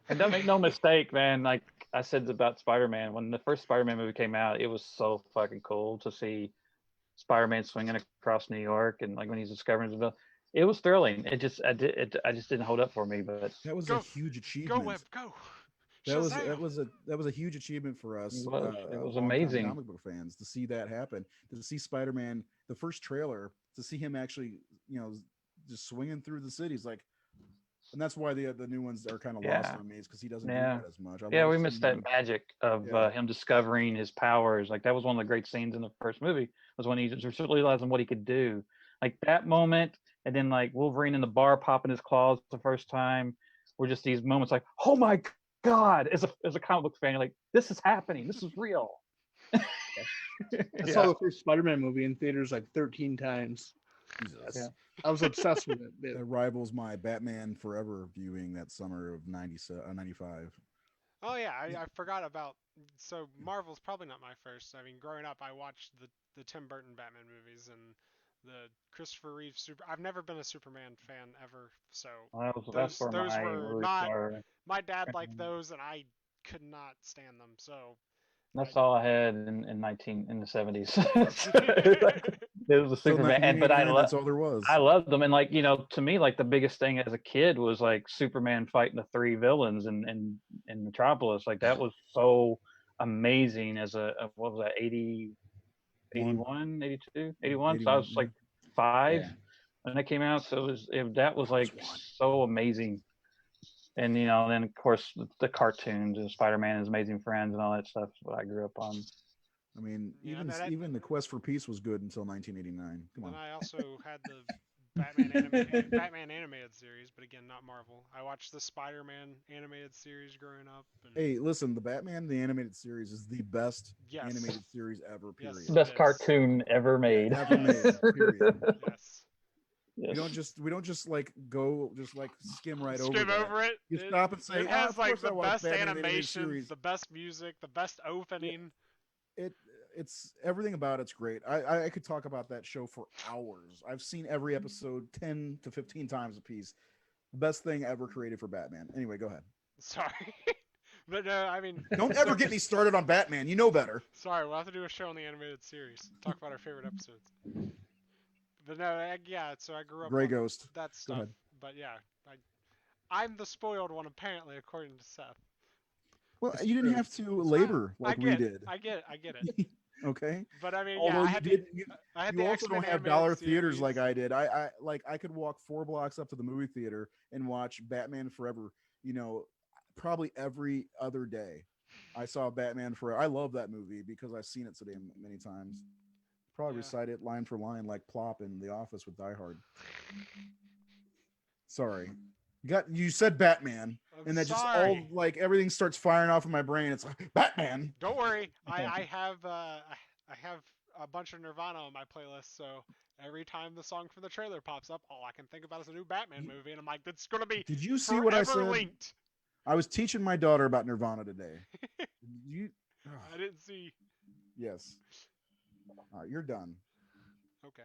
And don't make no mistake, man. Like I said about Spider-Man, when the first Spider-Man movie came out, it was so fucking cool to see Spider-Man swinging across New York, and like when he's discovering the villain. It was thrilling. I just didn't hold up for me, but That was Go. a huge Go, achievement. Webb, go! Shazam! That was a huge achievement for us, It was longtime amazing. comic book fans, to see that happen. To see Spider-Man, the first trailer, to see him actually, just swinging through the cities, like, and that's why the new ones are kind of lost Yeah, on me, is because he doesn't do yeah, that as much. I yeah. love We missed seeing that him. magic of Yeah, him discovering his powers. Like that was one of the great scenes in the first movie. Was when he just realizing what he could do. Like that moment, and then like Wolverine in the bar popping his claws the first time. Were just these moments like, oh my god! As a comic book fan, you're like, this is happening. This is real. I saw Yeah, the first Spider-Man movie in theaters like 13 times. yeah. Jesus. I was obsessed with it. That rivals my Batman Forever viewing that summer of 95. Oh yeah, I forgot about. So Marvel's probably not my first. I mean, growing up, I watched the Tim Burton Batman movies and the Christopher Reeve super. I've never been a Superman fan ever, so That's where those my were roots not. are. My dad liked those, and I could not stand them. So I. That's all I had in the 70s. It was a Till Superman, but 1989, that's all there I was. loved them, and like to me, like the biggest thing as a kid was like Superman fighting the three villains in Metropolis. Like that was so amazing as what was that 80, One, 81, 82, 81. So I 81, was yeah. like 5 Yeah. when that came out. So that was I was like one. so amazing. And then of course the cartoons and Spider-Man and His Amazing Friends and all that stuff is what I grew up on. I mean, Yeah, even the Quest for Peace was good until 1989. Come then on. I also had the Batman animated series, but again, not Marvel. I watched the Spider-Man animated series growing up, and Hey, listen, the Batman the animated series is the best yes, animated series ever. yes, Period. it Best is. cartoon ever Yeah, made. ever made. Period. Yes. We Yes. don't just like go just like skim right over Skim that. over it. You It stop and say, it has of like course I the watched best Batman the animated animations, series. the best music, the best Yeah, opening. it it's everything about it's great. I could talk about that show for hours. I've seen every episode 10 to 15 times a piece. The best thing ever created for Batman. Anyway, go ahead. Sorry. But no, I mean, Don't so ever get me started on Batman. You know better. sorry. We'll have to do a show on the animated series. Talk about our favorite episodes. But no, yeah. So I grew up Gray on Ghost. that Go stuff. ahead. But yeah, I'm the spoiled one apparently, according to Seth. Well, It's you didn't true. have to So labor I like we get, did. I get it. Okay. But I mean, yeah, Although you did, I had you the also X-Men don't have animated dollar theaters series. like I did. I could walk 4 blocks up to the movie theater and watch Batman Forever. Probably every other day. I saw Batman Forever. I love that movie because I've seen it so damn many times. Probably Yeah. recite it line for line like Plop in The Office with Die Hard. Sorry. You said Batman, I'm and that just all sorry. like everything starts firing off in my brain. It's like Batman. Don't worry. I have a bunch of Nirvana on my playlist, so every time the song from the trailer pops up, all I can think about is a new Batman movie, and I'm like, that's gonna be Did you see what I forever said? linked. I was teaching my daughter about Nirvana today. You, I didn't see. yes. All right, you're done. Okay.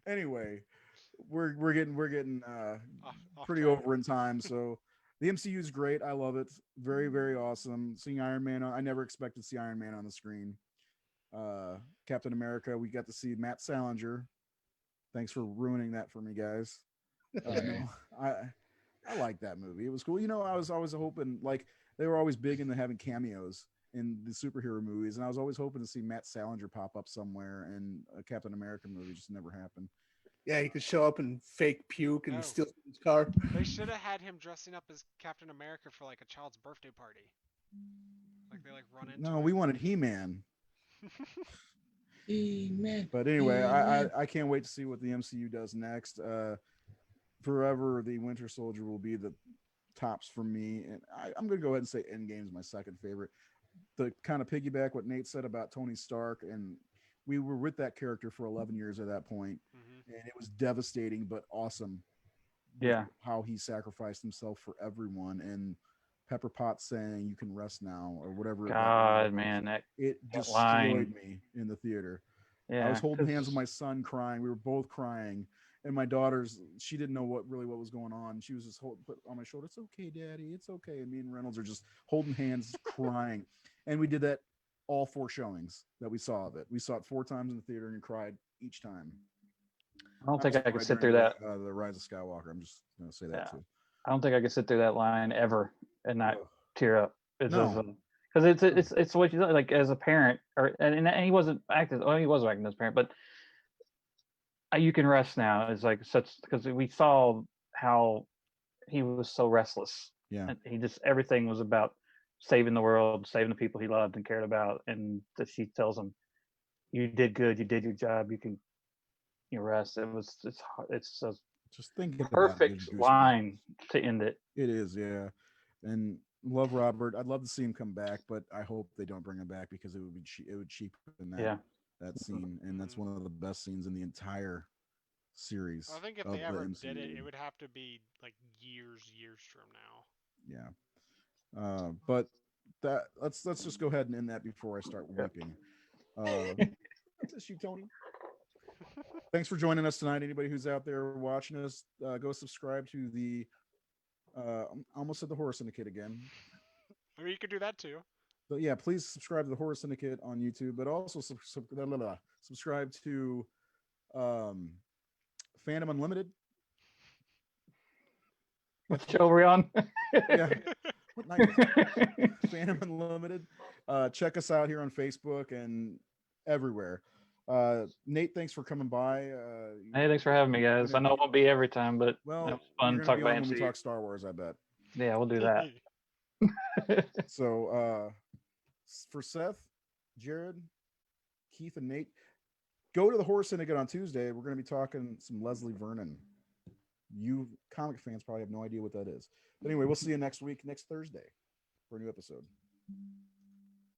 Anyway, we're getting Off pretty track. over in time. So the MCU is great. I love it. Very very awesome. Seeing Iron Man. I never expected to see Iron Man on the screen. Captain America. We got to see Matt Salinger. Thanks for ruining that for me, guys. No, I like that movie. It was cool. I was always hoping, like, they were always big into having cameos in the superhero movies, and I was always hoping to see Matt Salinger pop up somewhere in a Captain America movie. Just never happened. Yeah, he could show up and fake puke and No. steal his car. They should have had him dressing up as Captain America for like a child's birthday party. Like they like run into No, it. we wanted He-Man. Amen. But anyway, Amen. I can't wait to see what the MCU does next. Forever, the Winter Soldier will be the tops for me, and I'm gonna go ahead and say Endgame is my second favorite. To kind of piggyback what Nate said about Tony Stark, and we were with that character for 11 years at that point, and it was devastating but awesome. Yeah. How he sacrificed himself for everyone, and Pepper Potts saying "You can rest now" or whatever. God, man, it that destroyed line. me in the theater. I Yeah. was holding hands with my son, crying. We were both crying, and my daughter's she didn't know what was going on. She was just put on my shoulder. It's okay, Daddy. It's okay. And me and Reynolds are just holding hands, crying, and we did that all 4 showings that we saw of it. We saw it 4 times in the theater and cried each time. I don't think also I could cried sit during through that. the Rise of Skywalker. I'm just gonna say that Yeah. too. I don't think I could sit through that line ever and not Ugh. tear up. It's No. because it's what you like as a parent, or and he wasn't acting. Oh, he was acting as a parent, but you can rest now. It's like such because we saw how he was so restless. Yeah. And he just everything was about saving the world, saving the people he loved and cared about. And that she tells him, "You did good. You did your job. You rest." It's a Just thinking about it gives perfect goosebumps. line to end it. It is, yeah. And love Robert. I'd love to see him come back, but I hope they don't bring him back because it would cheapen Yeah. that scene, and that's one of the best scenes in the entire I series think if of they the ever did it, MCU. it would have to be like years from now. Yeah. But that let's just go ahead and end that before I start Yeah. weeping. Miss you, Tony. Thanks for joining us tonight. Anybody who's out there watching us, go subscribe to the. I almost said the Horror Syndicate again. I mean, you could do that too. But yeah, please subscribe to the Horror Syndicate on YouTube, but also subscribe to um, Phantom Unlimited. What show are we on? Yeah, what night is it? Phantom Unlimited. Check us out here on Facebook and everywhere. Nate, thanks for coming by. Hey, thanks for having me, guys. I know it won't be every time, but Well, it was you're fun to going to talk be about on when we MCU. talk Star Wars, I bet. Yeah, we'll do that. So for Seth, Jared, Keith, and Nate, go to the Horror Syndicate on Tuesday. We're going to be talking some Leslie Vernon. You comic fans probably have no idea what that is. But anyway, we'll see you next week, next Thursday, for a new episode.